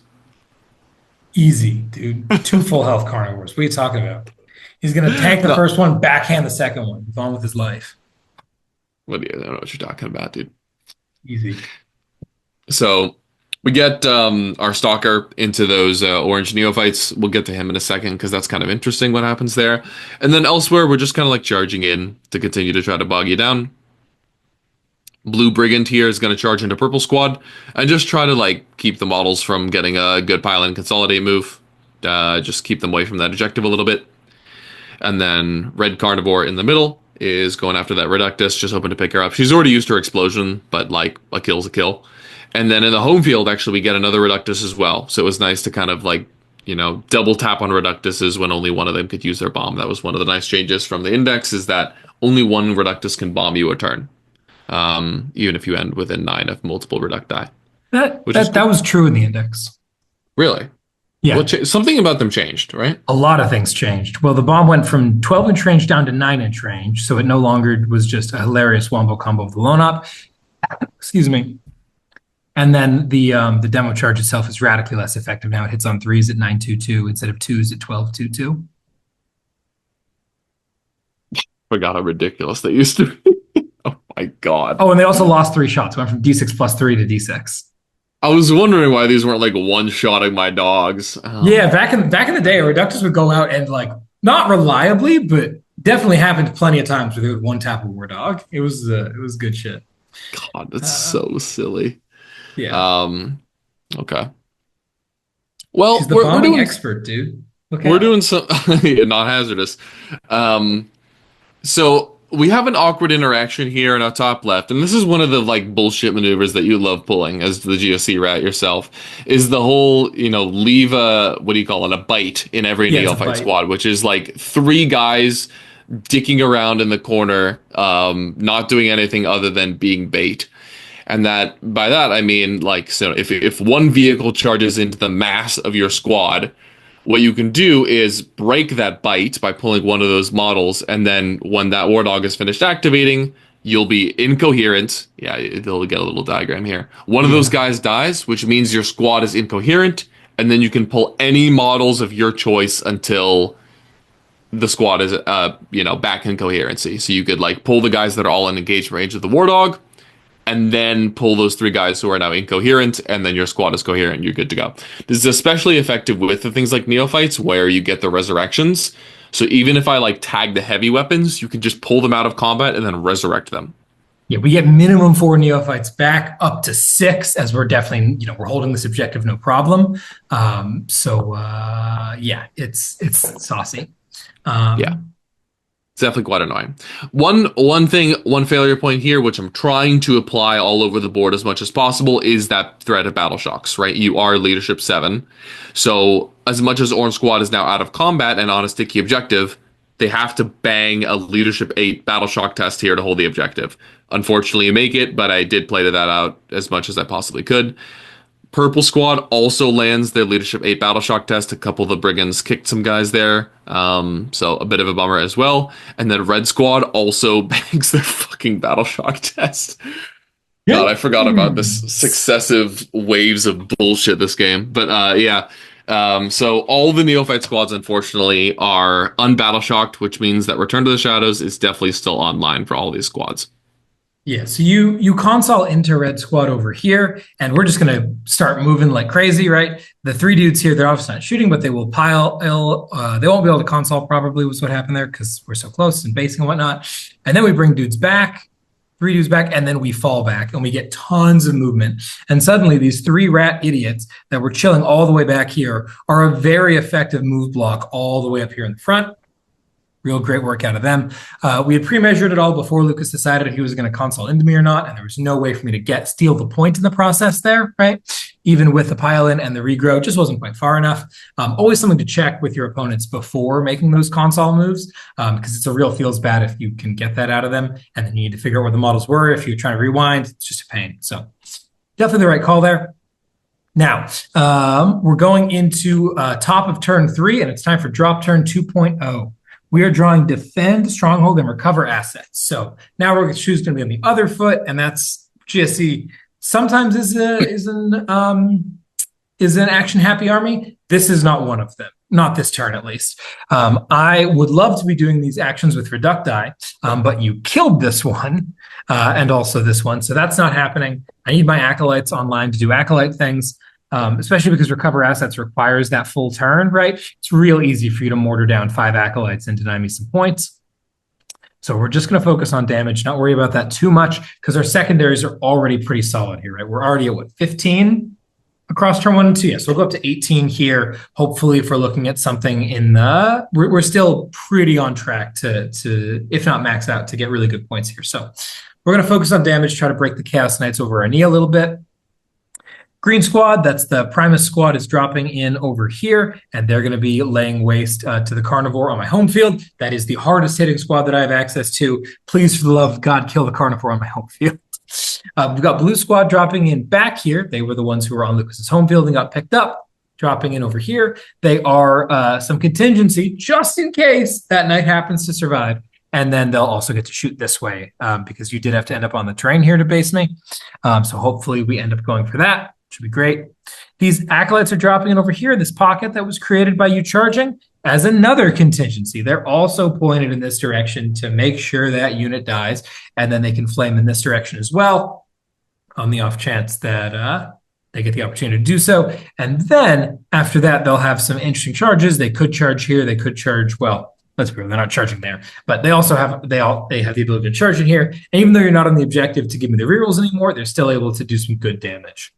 Easy, dude. Two full health carnivores. What are you talking about? He's gonna tank the No. first one, backhand the second one. He's on with his life. I don't know what you're talking about, dude. Easy. So we get our Stalker into those orange neophytes. We'll get to him in a second because that's kind of interesting what happens there. And then elsewhere, we're just kind of like charging in to continue to try to bog you down. Blue Brigand here is going to charge into Purple Squad and just try to like keep the models from getting a good pile and consolidate move. Just keep them away from that objective a little bit. And then Red Carnivore in the middle is going after that Reductus, just hoping to pick her up. She's already used her explosion, but like a kill's a kill. And then in the home field, actually, we get another Reductus as well. So it was nice to kind of like, double tap on Reductuses when only one of them could use their bomb. That was one of the nice changes from the index, is that only one Reductus can bomb you a turn. Even if you end within 9 of multiple Reducti. That was true in the index. Really? Yeah. Something about them changed, right? A lot of things changed. Well, the bomb went from 12-inch range down to 9-inch range, so it no longer was just a hilarious wombo combo of the lone op. Excuse me. And then the demo charge itself is radically less effective now. It hits on 3s at 922 instead of 2s at 1222. Forgot how ridiculous they used to be. Oh my god. Oh, and they also lost 3 shots. Went from D6 plus 3 to D6. I was wondering why these weren't like one-shotting my dogs. Oh. Yeah, back in the day, Reductus would go out and like not reliably, but definitely happened plenty of times where they would one tap a war dog. It was good shit. God, that's so silly. Yeah. Okay. Well, she's the we're bombing doing expert, dude. We're doing some not hazardous. So we have an awkward interaction here in our top left, and this is one of the like bullshit maneuvers that you love pulling as the GSC rat yourself, is the whole, leave a, what do you call it, a bite in every neophyte squad, which is like 3 guys dicking around in the corner, not doing anything other than being bait. And by that I mean, like, so if one vehicle charges into the mass of your squad, what you can do is break that bite by pulling one of those models, and then when that war dog is finished activating, you'll be incoherent. Yeah, they'll get a little diagram here. One of those guys dies, which means your squad is incoherent, and then you can pull any models of your choice until the squad is, back in coherency. So you could like pull the guys that are all in engaged range of the war dog, and then pull those 3 guys who are now incoherent, and then your squad is coherent. You're good to go. This is especially effective with the things like neophytes, where you get the resurrections. So even if I like tag the heavy weapons, you can just pull them out of combat and then resurrect them. Yeah, we get minimum 4 neophytes back, up to 6, as we're definitely, we're holding this objective no problem. Yeah, it's saucy. Yeah. It's definitely quite annoying. One failure point here, which I'm trying to apply all over the board as much as possible, is that threat of battle shocks, right? You are leadership 7. So as much as Orange Squad is now out of combat and on a sticky objective, they have to bang a leadership 8 battle shock test here to hold the objective. Unfortunately, you make it, but I did play that out as much as I possibly could. Purple Squad also lands their leadership 8 battle shock test. A couple of the Brigands kicked some guys there. So a bit of a bummer as well. And then Red Squad also bangs their fucking battle shock test. God, I forgot about this successive waves of bullshit this game. But yeah. So all the neophyte squads, unfortunately, are unbattle shocked, which means that Return to the Shadows is definitely still online for all these squads. Yeah, so you console into Red Squad over here, and we're just going to start moving like crazy, right? The 3 dudes here, they're obviously not shooting, but they will pile. They won't be able to console, probably, was what happened there, because we're so close and basing and whatnot. And then we bring dudes back, 3 dudes back, and then we fall back, and we get tons of movement. And suddenly, these 3 rat idiots that were chilling all the way back here are a very effective move block all the way up here in the front. Real great work out of them. We had pre-measured it all before Lukas decided if he was going to console into me or not, and there was no way for me to steal the point in the process there, right? Even with the pile-in and the regrow, it just wasn't quite far enough. Always something to check with your opponents before making those console moves, because it's a real feels bad if you can get that out of them, and then you need to figure out where the models were. If you're trying to rewind, it's just a pain. So definitely the right call there. Now, we're going into top of turn 3, and it's time for drop turn 2.0. We are drawing defend, stronghold, and recover assets. So now we're choosing to be on the other foot, and that's GSC. Sometimes is an action happy army. This is not one of them. Not this turn, at least. I would love to be doing these actions with Reducti, but you killed this one and also this one, so that's not happening. I need my acolytes online to do acolyte things. Especially because recover assets requires that full turn, right? It's real easy for you to mortar down 5 acolytes and deny me some points. So we're just going to focus on damage, not worry about that too much, because our secondaries are already pretty solid here, right? We're already at, what, 15 across turn 1 and 2? Yeah, so we'll go up to 18 here. Hopefully, if we're looking at something in the... We're still pretty on track to, if not max out, to get really good points here. So we're going to focus on damage, try to break the Chaos Knights over our knee a little bit. Green squad, that's the Primus squad, is dropping in over here, and they're going to be laying waste to the Karnivore on my home field. That is the hardest hitting squad that I have access to. Please, for the love of God, kill the Karnivore on my home field. We've got blue squad dropping in back here. They were the ones who were on Lukas's home field and got picked up. Dropping in over here. They are some contingency, just in case that knight happens to survive. And then they'll also get to shoot this way, because you did have to end up on the terrain here to base me. So hopefully we end up going for that. Should be great. These acolytes are dropping in over here, this pocket that was created by you charging, as another contingency. They're also pointed in this direction to make sure that unit dies, and then they can flame in this direction as well, on the off chance that they get the opportunity to do so. And then after that, they'll have some interesting charges. They could charge here. They could charge, well, let's be real, they're not charging there, but they also have they have the ability to charge in here. And even though you're not on the objective to give me the rerolls anymore, they're still able to do some good damage.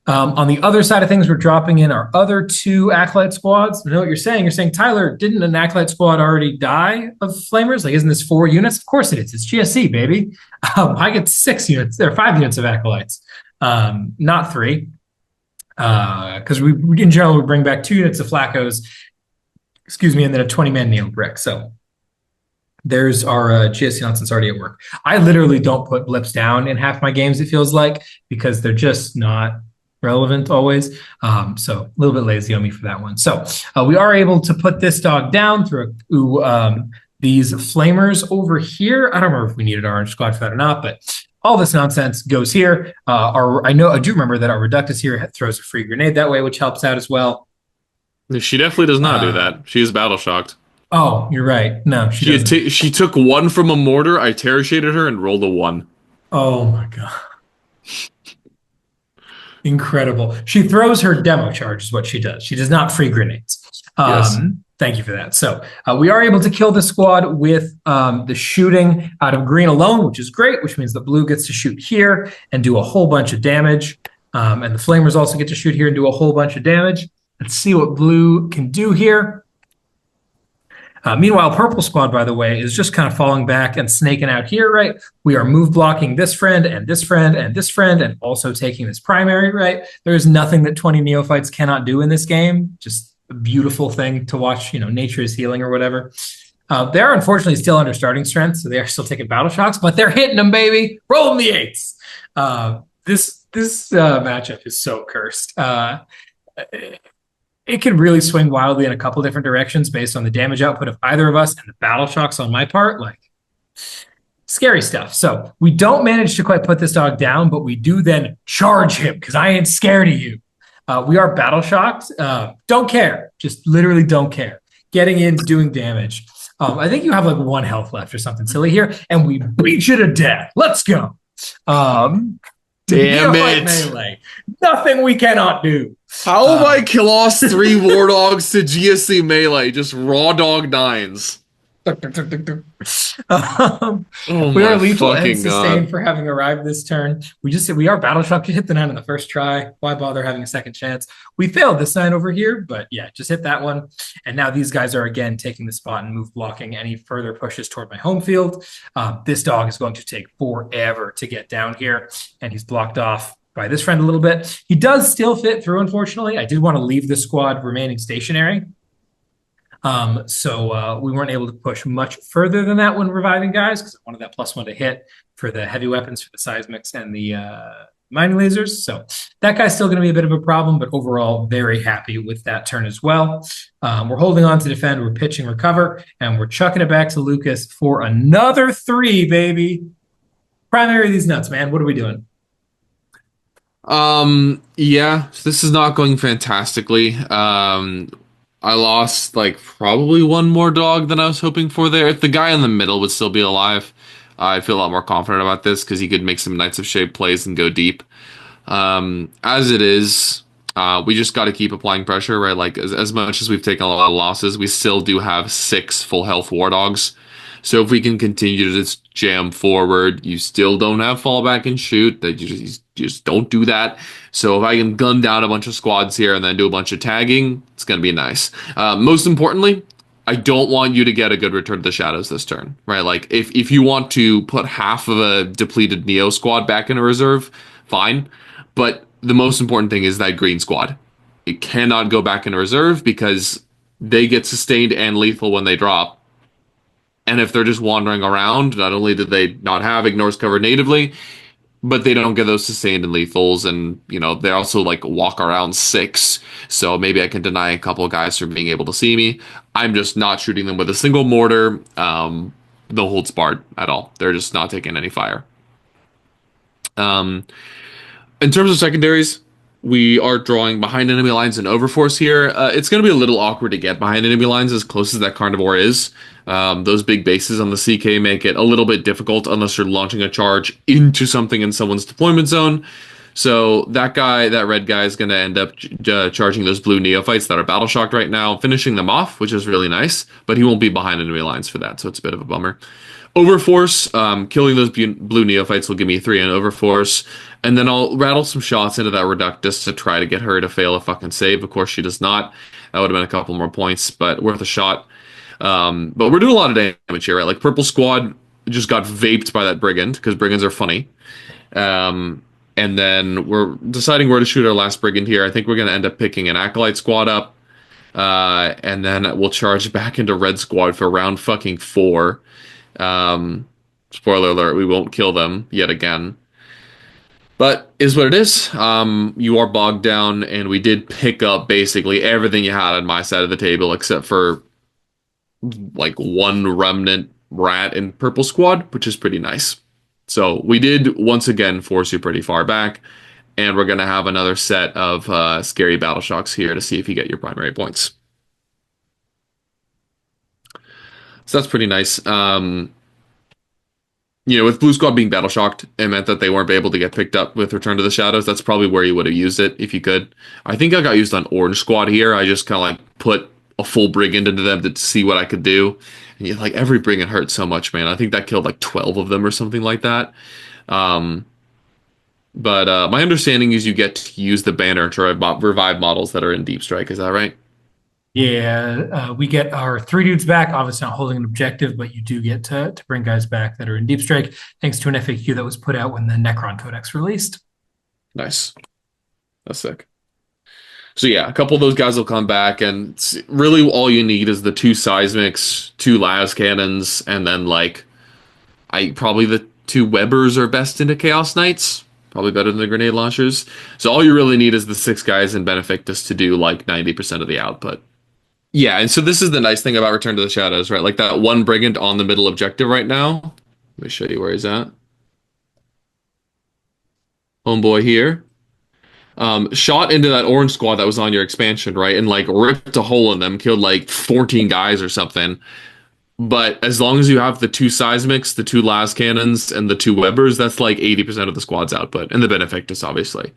On the other side of things, we're dropping in our other 2 Acolyte squads. I know what you're saying. You're saying, Tyler, didn't an Acolyte squad already die of Flamers? Like, isn't this 4 units? Of course it is. It's GSC, baby. I get 6 units. There are 5 units of Acolytes, not 3. Because we in general, we bring back 2 units of Flacos, excuse me, and then a 20-man nail brick. So there's our GSC nonsense already at work. I literally don't put blips down in half my games, it feels like, because they're just not relevant always. So a little bit lazy on me for that one. So we are able to put this dog down through these flamers over here. I don't remember if we needed orange squad for that or not, but all this nonsense goes here. I do remember that our Reductus here throws a free grenade that way, which helps out as well. She definitely does not do that. She is battle shocked. Oh, you're right. No, she took 1 from a mortar. I terror shaded her and rolled a 1. Oh my god. Incredible. She throws her demo charge is what she does. She does not free grenades. Yes. Thank you for that. So we are able to kill the squad with the shooting out of green alone, which is great, which means that blue gets to shoot here and do a whole bunch of damage. And the flamers also get to shoot here and do a whole bunch of damage. Let's see what blue can do here. Meanwhile, purple squad, by the way, is just kind of falling back and snaking out here, right? We are move blocking this friend and this friend and this friend and also taking this primary, right? There's nothing that 20 neophytes cannot do in this game. Just a beautiful thing to watch, nature is healing or whatever. They are unfortunately still under starting strength, so they are still taking battle shocks, but they're hitting them, baby. Rolling the 8s. This matchup is so cursed. It could really swing wildly in a couple different directions based on the damage output of either of us and the battle shocks on my part. Like, scary stuff. So we don't manage to quite put this dog down, but we do then charge him because I ain't scared of you. We are battle shocked. Don't care. Just literally don't care. Getting in, doing damage. I think you have like 1 health left or something silly here, and we beat you to death. Let's go. Damn it. Melee. Nothing we cannot do. How have I lost 3 war dogs to GSC Melee? Just raw dog 9s. um, Oh we are my lethal and fucking sustained god. for having arrived this turn. We just said we are battle shocked to hit the 9 on the first try. Why bother having a second chance? We failed this 9 over here, but yeah, just hit that one. And now these guys are again taking the spot and move blocking any further pushes toward my home field. This dog is going to take forever to get down here, and he's blocked off by this friend a little bit. He does still fit through, unfortunately. I did want to leave the squad remaining stationary. So we weren't able to push much further than that when reviving guys because I wanted that +1 to hit for the heavy weapons, for the seismics and the mining lasers. So that guy's still going to be a bit of a problem, but overall, very happy with that turn as well. We're holding on to defend, we're pitching recover, and we're chucking it back to Lukas for another 3, baby. Primary these nuts, man. What are we doing? Yeah, this is not going fantastically. I lost like probably one more dog than I was hoping for there. If the guy in the middle would still be alive, I'd feel a lot more confident about this because he could make some Knights of Shade plays and go deep. As it is, we just got to keep applying pressure, right? Like as much as we've taken a lot of losses, we still do have 6 full health war dogs. So if we can continue to just jam forward, you still don't have fallback and shoot. That you just don't do that. So if I can gun down a bunch of squads here and then do a bunch of tagging, it's gonna be nice. Most importantly, I don't want you to get a good return to the shadows this turn, right? Like if you want to put half of a depleted Neo squad back in a reserve, fine. But the most important thing is that green squad. It cannot go back in a reserve because they get sustained and lethal when they drop. And if they're just wandering around, not only do they not have ignores covered natively, but they don't get those sustained and lethals, and they also like walk around 6. So maybe I can deny a couple of guys from being able to see me. I'm just not shooting them with a single mortar. No holds barred at all. They're just not taking any fire. Um, in terms of secondaries, we are drawing behind enemy lines and overforce here. It's going to be a little awkward to get behind enemy lines as close as that Karnivore is. Those big bases on the CK make it a little bit difficult unless you're launching a charge into something in someone's deployment zone. So that red guy is going to end up charging those blue neophytes that are battle shocked right now, finishing them off, which is really nice, but he won't be behind enemy lines for that, so it's a bit of a bummer. Overforce, killing those blue neophytes will give me 3 on Overforce, and then I'll rattle some shots into that Reductus to try to get her to fail a fucking save. Of course, she does not. That would have been a couple more points, but worth a shot. But we're doing a lot of damage here, right? Like Purple Squad just got vaped by that Brigand, because Brigands are funny. And then we're deciding where to shoot our last Brigand here. I think we're going to end up picking an Acolyte Squad up, and then we'll charge back into Red Squad for round fucking 4. Spoiler alert, we won't kill them yet again. But is what it is. You are bogged down, and we did pick up basically everything you had on my side of the table, except for like one remnant rat in Purple Squad, which is pretty nice. So we did once again force you pretty far back, and we're going to have another set of scary battle shocks here to see if you get your primary points. So that's pretty nice. With Blue Squad being battle shocked, it meant that they weren't able to get picked up with Return to the Shadows. That's probably where you would have used it if you could. I think I got used on Orange Squad here. I just kind of like put a full Brigand into them to see what I could do. And like every Brigand hurt so much, man. I think that killed like 12 of them or something like that. But my understanding is you get to use the banner to revive models that are in Deep Strike. Is that right? Yeah, we get our 3 dudes back. Obviously, not holding an objective, but you do get to bring guys back that are in Deep Strike, thanks to an FAQ that was put out when the Necron Codex released. Nice. That's sick. So yeah, a couple of those guys will come back, and really all you need is the 2 seismics, 2 las cannons, and then like probably the 2 Webbers are best into Chaos Knights. Probably better than the grenade launchers. So all you really need is the 6 guys in Benefictus to do like 90% of the output. Yeah, and so this is the nice thing about Return to the Shadows, right? Like that one Brigand on the middle objective right now. Let me show you where he's at. Homeboy here. Shot into that orange squad that was on your expansion, right? And like ripped a hole in them, killed like 14 guys or something. But as long as you have the 2 seismics, the 2 las cannons, and the 2 Webbers, that's like 80% of the squad's output. And the Benefictus, obviously.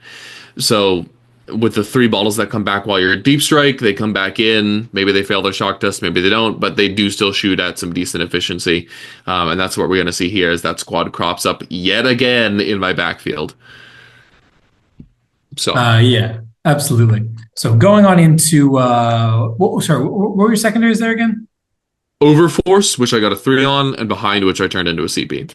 So with the 3 bottles that come back while you're at deep strike, they come back in. Maybe they fail their shock test, maybe they don't, but they do still shoot at some decent efficiency. And that's what we're going to see here as that squad crops up yet again in my backfield. So yeah, absolutely. So going on into what were your secondaries there again? Overforce, which I got a 3 on, and Behind, which I turned into a CP.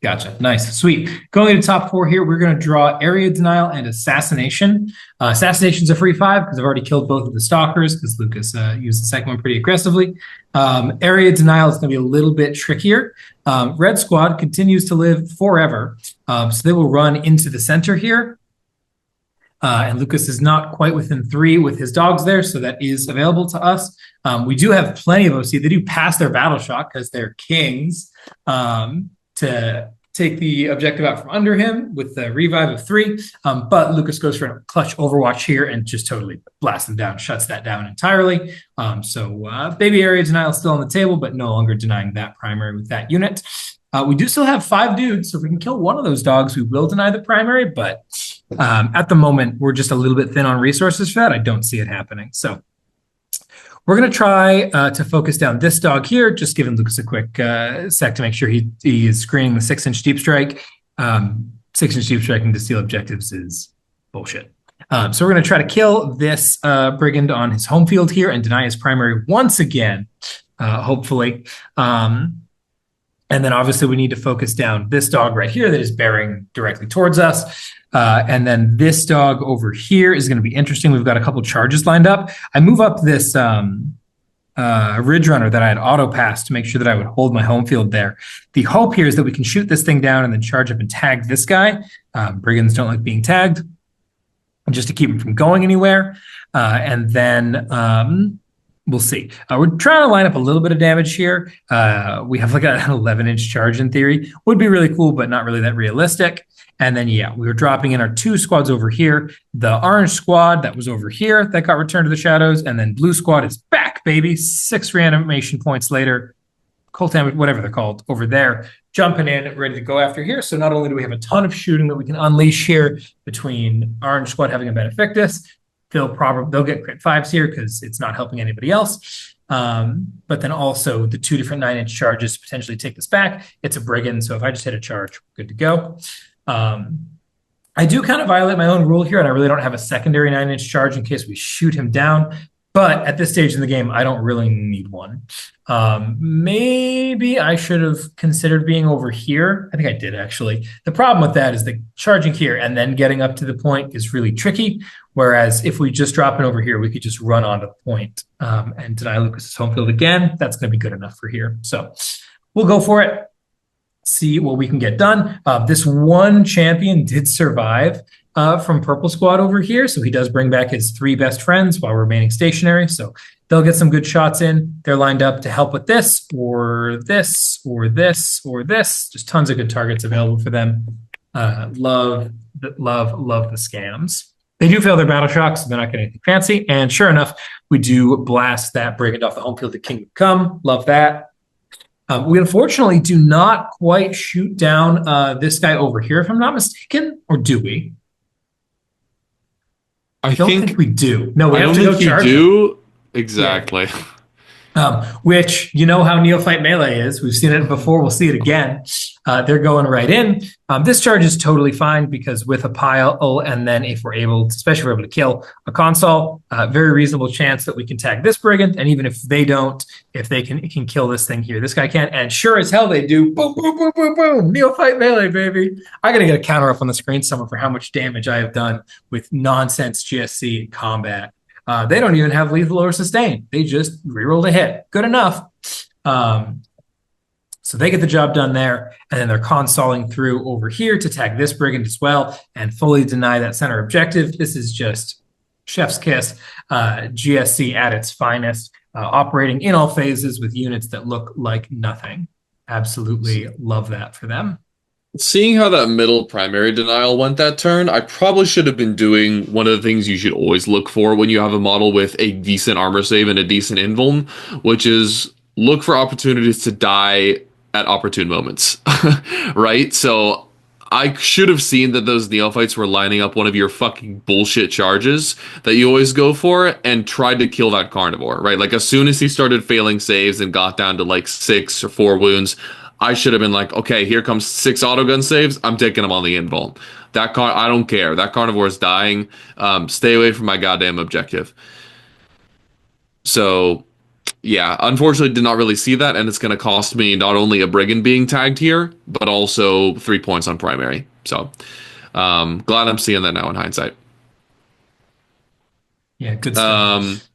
Gotcha. Nice. Sweet. Going into top 4 here, we're going to draw Area Denial and Assassination. Assassination's a free 5 because I've already killed both of the Stalkers because Lukas used the second one pretty aggressively. Area Denial is going to be a little bit trickier. Red Squad continues to live forever, so they will run into the center here. And Lukas is not quite within 3 with his dogs there, so that is available to us. We do have plenty of OC. They do pass their battle shock because they're kings. To take the objective out from under him with the revive of 3. But Lukas goes for a clutch overwatch here and just totally blasts them down, shuts that down entirely. So baby Area Denial is still on the table, but no longer denying that primary with that unit. We do still have 5 dudes, so if we can kill one of those dogs, we will deny the primary, but at the moment, we're just a little bit thin on resources for that. I don't see it happening. So we're going to try to focus down this dog here, just giving Lukas a quick sec to make sure he is screening the 6-inch deep strike. 6-inch deep striking to steal objectives is bullshit. So we're going to try to kill this brigand on his home field here and deny his primary once again, hopefully. And then obviously we need to focus down this dog right here that is bearing directly towards us. And then this dog over here is going to be interesting. We've got a couple charges lined up. I move up this Ridgerunner that I had auto-passed to make sure that I would hold my home field there. The hope here is that we can shoot this thing down and then charge up and tag this guy. Brigands don't like being tagged, just to keep him from going anywhere. And then we'll see. We're trying to line up a little bit of damage here. We have like an 11-inch charge in theory. Would be really cool, but not really that realistic. And then, yeah, we were dropping in our 2 squads over here. The orange squad that was over here that got returned to the shadows. And then blue squad is back, baby. 6 reanimation points later. Cold damage, whatever they're called, over there. Jumping in, ready to go after here. So not only do we have a ton of shooting that we can unleash here between orange squad having a Benefictus, they'll get crit 5s here because it's not helping anybody else. But then also the 2 different 9-inch charges potentially take this back. It's a brigand, so if I just hit a charge, good to go. I do kind of violate my own rule here, and I really don't have a secondary 9-inch charge in case we shoot him down. But at this stage in the game, I don't really need one. Maybe I should have considered being over here. I think I did, actually. The problem with that is the charging here and then getting up to the point is really tricky. Whereas if we just drop it over here, we could just run onto the point and deny Lukas's home field again. That's going to be good enough for here. So we'll go for it. See what we can get done. This one champion did survive from Purple Squad over here, so he does bring back his 3 best friends while remaining stationary, so they'll get some good shots in. They're lined up to help with this, or this, or this, or this. Just tons of good targets available for them. Love the scams. They do fail their battle shocks, so they're not getting anything fancy, and sure enough, we do blast that brigand off the home field to Kingdom Come. Love that. We unfortunately do not quite shoot down this guy over here, if I'm not mistaken, or do we? I don't think we do. No, we have to go charge. You do exactly. Yeah. Which, you know how Neophyte Melee is. We've seen it before. We'll see it again. They're going right in. This charge is totally fine because with a pile, and then if we're able, especially if we're able to kill a console, very reasonable chance that we can tag this brigand. And even if they don't, if they can kill this thing here, this guy can. And sure as hell they do. Boom, boom, boom, boom, boom. Neophyte Melee, baby. I got to get a counter up on the screen somewhere for how much damage I have done with nonsense GSC in combat. They don't even have lethal or sustain. They just rerolled a hit. Good enough. So they get the job done there, and then they're consoling through over here to tag this brigand as well and fully deny that center objective. This is just chef's kiss, GSC at its finest, operating in all phases with units that look like nothing. Absolutely love that for them. Seeing how that middle primary denial went that turn, I probably should have been doing one of the things you should always look for when you have a model with a decent armor save and a decent invuln, which is look for opportunities to die at opportune moments, right? So I should have seen that those neophytes were lining up one of your fucking bullshit charges that you always go for and tried to kill that carnivore, right? Like as soon as he started failing saves and got down to like 6 or 4 wounds, I should have been like, okay, here comes 6 autogun saves. I'm taking him on the invul. I don't care. That carnivore is dying. Stay away from my goddamn objective. So yeah, unfortunately did not really see that, and it's going to cost me not only a brigand being tagged here, but also 3 points on primary. So glad I'm seeing that now in hindsight. Yeah, good stuff.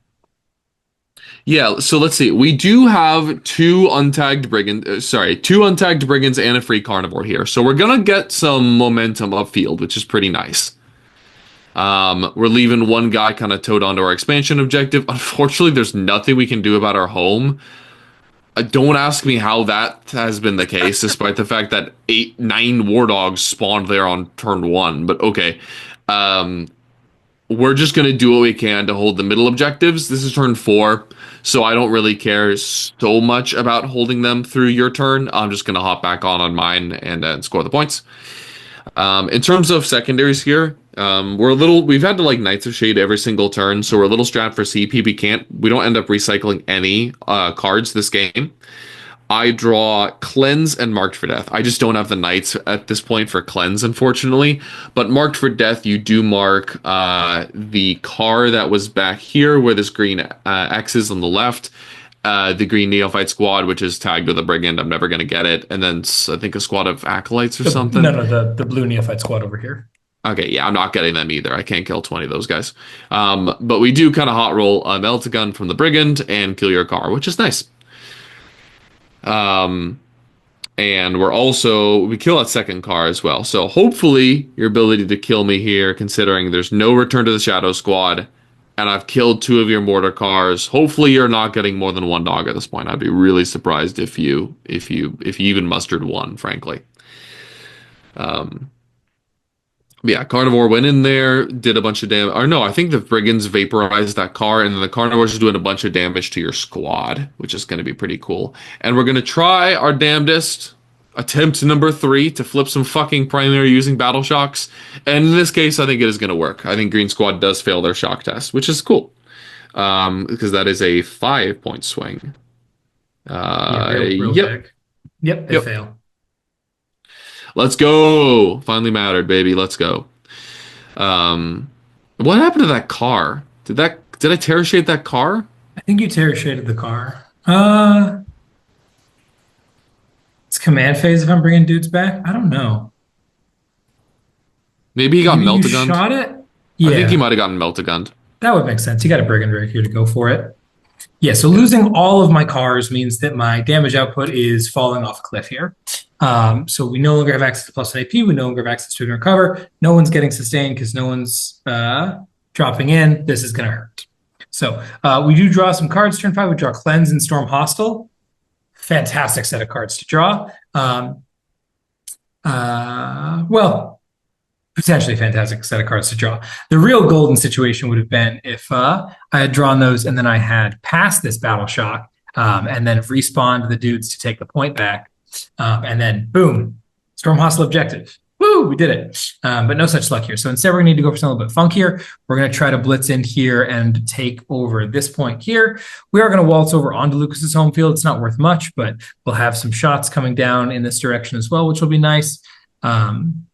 Yeah, so let's see. We do have 2 untagged brigands, 2 untagged brigands and a free carnivore here. So we're going to get some momentum upfield, which is pretty nice. We're leaving one guy kind of towed onto our expansion objective. Unfortunately, there's nothing we can do about our home. Don't ask me how that has been the case, despite the fact that 9 war dogs spawned there on turn 1. But okay. We're just going to do what we can to hold the middle objectives. This is turn 4, so I don't really care so much about holding them through your turn. I'm just going to hop back on mine and score the points. In terms of secondaries here, we've had to like Knights of Shade every single turn, so we're a little strapped for CP. We don't end up recycling any cards this game. I draw Cleanse and Marked for Death. I just don't have the Knights at this point for Cleanse, unfortunately. But Marked for Death, you do mark the car that was back here where this green X is on the left. The green Neophyte squad, which is tagged with a Brigand. I'm never going to get it. And then I think a squad of Acolytes or something. No, the blue Neophyte squad over here. Okay, yeah, I'm not getting them either. I can't kill 20 of those guys. But we do kind of hot roll a Melt-A-Gun from the Brigand and kill your car, which is nice. And we kill that second car as well. So hopefully your ability to kill me here, considering there's no Return to the Shadow squad, and I've killed 2 of your mortar cars. Hopefully you're not getting more than 1 dog at this point. I'd be really surprised if you even mustered 1, frankly. Yeah, Carnivore went in there, did a bunch of damage. Or no, I think the Brigands vaporized that car, and then the Carnivores are doing a bunch of damage to your squad, which is going to be pretty cool. And we're going to try our damnedest, attempt number 3, to flip some fucking primary using battle shocks. And in this case, I think it is going to work. I think Green Squad does fail their shock test, which is cool. Because that is a 5-point swing. Real big. Yep, they fail. Let's go. Finally mattered, baby. Let's go. What happened to that car? Did I terror shade that car? I think you terror shaded the car. It's command phase if I'm bringing dudes back. I don't know. Maybe he got Melt-A-Gunned. Shot it? Yeah. I think he might have gotten Melt-A-Gunned. That would make sense. You got a Brigand right here to go for it. Yeah, so losing all of my cars means that my damage output is falling off a cliff here. So we no longer have access to +1 AP. We no longer have access to ignore cover. No one's getting sustained because no one's dropping in. This is going to hurt. So we do draw some cards. Turn 5, we draw Cleanse and Storm Hostile. Fantastic set of cards to draw. Well, potentially fantastic set of cards to draw. The real golden situation would have been if I had drawn those and then I had passed this Battle Shock and then respawned the dudes to take the point back. And then, boom, Storm Hostile objective. Woo, we did it. But no such luck here. So instead, we're going to need to go for something a little bit funkier. We're going to try to blitz in here and take over this point here. We are going to waltz over onto Lukas's home field. It's not worth much, but we'll have some shots coming down in this direction as well, which will be nice. And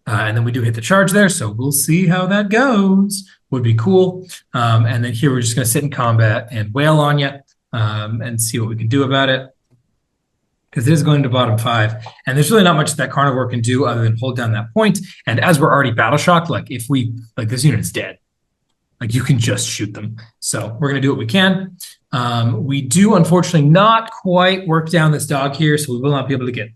then we do hit the charge there, so we'll see how that goes. Would be cool. And then here we're just going to sit in combat and wail on you and see what we can do about it. Because it is going to bottom 5. And there's really not much that Carnivore can do other than hold down that point. And as we're already battle shocked, this unit is dead. Like, you can just shoot them. So we're going to do what we can. We do, unfortunately, not quite work down this dog here, so we will not be able to get...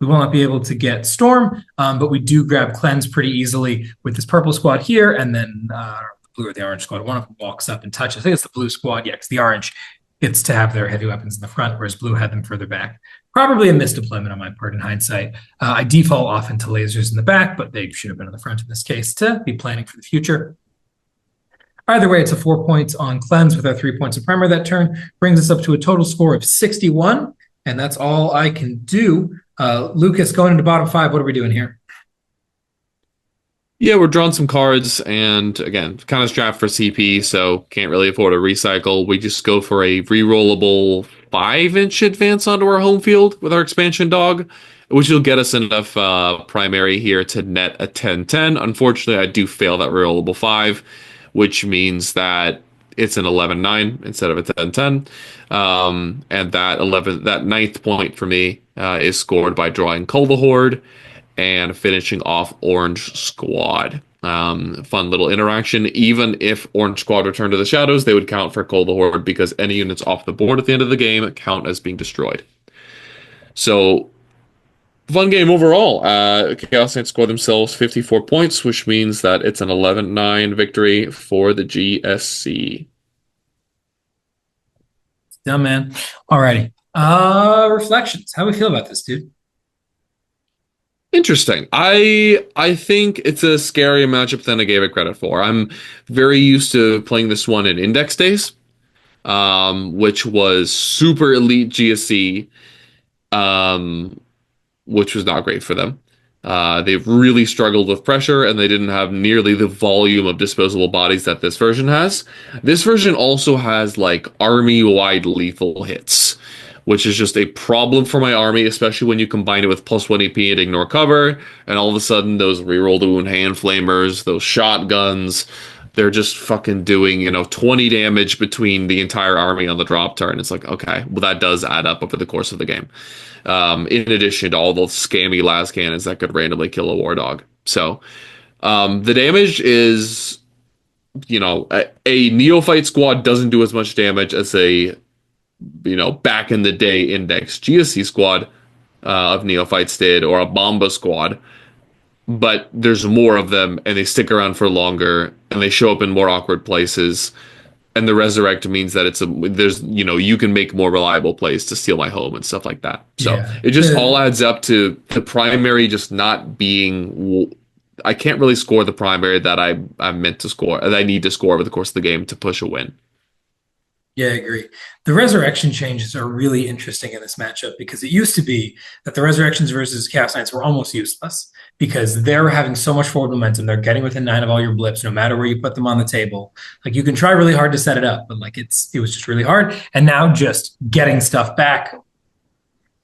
we will not be able to get Storm, but we do grab Cleanse pretty easily with this purple squad here, and then the blue or the orange squad. One of them walks up and touches. I think it's the blue squad. Yeah, because the orange gets to have their heavy weapons in the front, whereas blue had them further back. Probably a misdeployment on my part in hindsight. I default often to lasers in the back, but they should have been in the front in this case to be planning for the future. Either way, it's a 4 points on Cleanse with our 3 points of primer that turn. Brings us up to a total score of 61, and that's all I can do. Lukas, going into bottom five, what are we doing here? Yeah, we're drawing some cards, and again, kind of strapped for CP, so can't really afford a recycle. We just go for a rerollable 5-inch advance onto our home field with our expansion dog, which will get us enough primary here to net a 10-10. Unfortunately, I do fail that rerollable 5, which means that it's an 11-9 instead of a 10-10. And that ninth point for me is scored by drawing Cull the Horde and finishing off Orange Squad. Fun little interaction. Even if Orange Squad return to the shadows, they would count for Cull the Horde because any units off the board at the end of the game count as being destroyed. So, fun game overall. Chaos Knights score themselves 54 points, which means that it's an 11-9 victory for the GSC. Done, man. Alrighty. Reflections. How do we feel about this, dude? Interesting. I think it's a scarier matchup than I gave it credit for. I'm very used to playing this one in Index Days, which was super elite GSC, which was not great for them. They've really struggled with pressure, and they didn't have nearly the volume of disposable bodies that this version has. This version also has like army-wide lethal hits, which is just a problem for my army, especially when you combine it with +1 EP and ignore cover, and all of a sudden those reroll to wound hand flamers, those shotguns, they're just fucking doing, 20 damage between the entire army on the drop turn. It's like, okay, well that does add up over the course of the game. In addition to all those scammy last cannons that could randomly kill a war dog. So, the damage is, a neophyte squad doesn't do as much damage as a back in the day index GSC squad of neophytes did, or a Bomba squad, but there's more of them and they stick around for longer and they show up in more awkward places, and the resurrect means that you can make more reliable plays to steal my home and stuff like that. So it just all adds up to the primary just not being. I can't really score the primary that I'm meant to score, that I need to score over the course of the game to push a win. Yeah, I agree. The resurrection changes are really interesting in this matchup because it used to be that the resurrections versus Chaos Knights were almost useless because they're having so much forward momentum. They're getting within 9 of all your blips, no matter where you put them on the table. Like, you can try really hard to set it up, but like it was just really hard. And now just getting stuff back,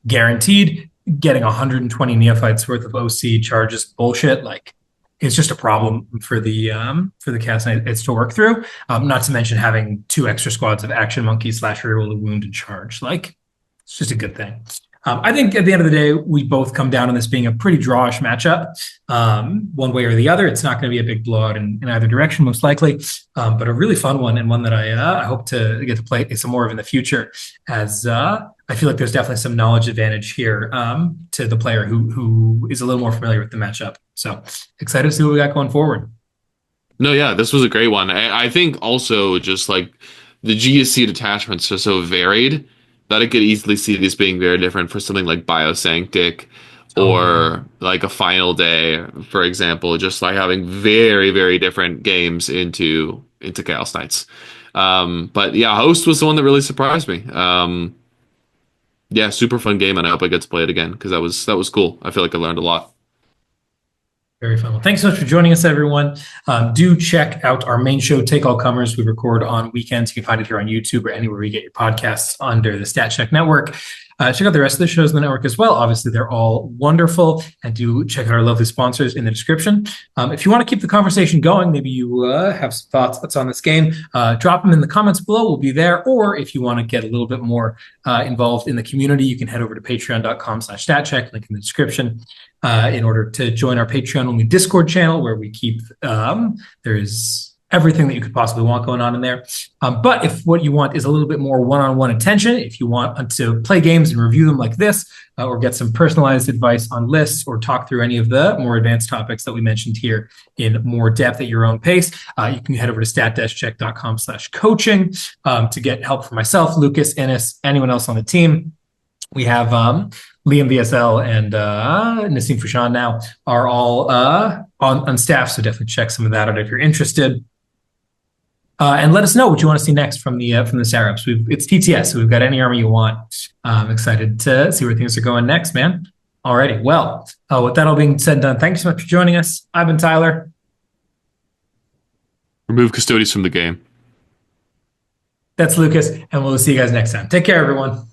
guaranteed, getting 120 neophytes worth of OC charges, bullshit. Like, it's just a problem for the Chaos Knights to work through. Not to mention having 2 extra squads of Action Monkey / Reroll the Wound and Charge. Like, it's just a good thing. I think at the end of the day, we both come down on this being a pretty drawish matchup, one way or the other. It's not going to be a big blowout in either direction, most likely, but a really fun one, and one that I hope to get to play some more of in the future, as I feel like there's definitely some knowledge advantage here to the player who is a little more familiar with the matchup. So excited to see what we got going forward. No, yeah, this was a great one. I think also just like the GSC detachments are so varied that I could easily see these being very different for something like Biosanctic or like a Final Day, for example, just like having very, very different games into Chaos Knights. But yeah, Host was the one that really surprised me. Yeah, super fun game, and I hope I get to play it again because that was cool. I feel like I learned a lot. Very fun. Well, thanks so much for joining us, everyone. Do check out our main show, Take All Comers. We record on weekends. You can find it here on YouTube or anywhere you get your podcasts under the Stat Check Network. Check out the rest of the shows in the network as well. Obviously, they're all wonderful. And do check out our lovely sponsors in the description. If you want to keep the conversation going, maybe you have some thoughts that's on this game, drop them in the comments below. We'll be there. Or if you want to get a little bit more involved in the community, you can head over to patreon.com/statcheck, link in the description. In order to join our Patreon-only Discord channel, where we keep there's everything that you could possibly want going on in there. But if what you want is a little bit more one-on-one attention, if you want to play games and review them like this, or get some personalized advice on lists, or talk through any of the more advanced topics that we mentioned here in more depth at your own pace, you can head over to stat-check.com/coaching to get help from myself, Lukas, Ennis, anyone else on the team. We have Liam VSL and Nassim Fushan now are all on staff, so definitely check some of that out if you're interested. And let us know what you want to see next from the StatReps. It's TTS, so we've got any army you want. I'm excited to see where things are going next, man. Alrighty. Well, with that all being said and done, thank you so much for joining us. I've been Tyler. Remove Custodes from the game. That's Lucas, and we'll see you guys next time. Take care, everyone.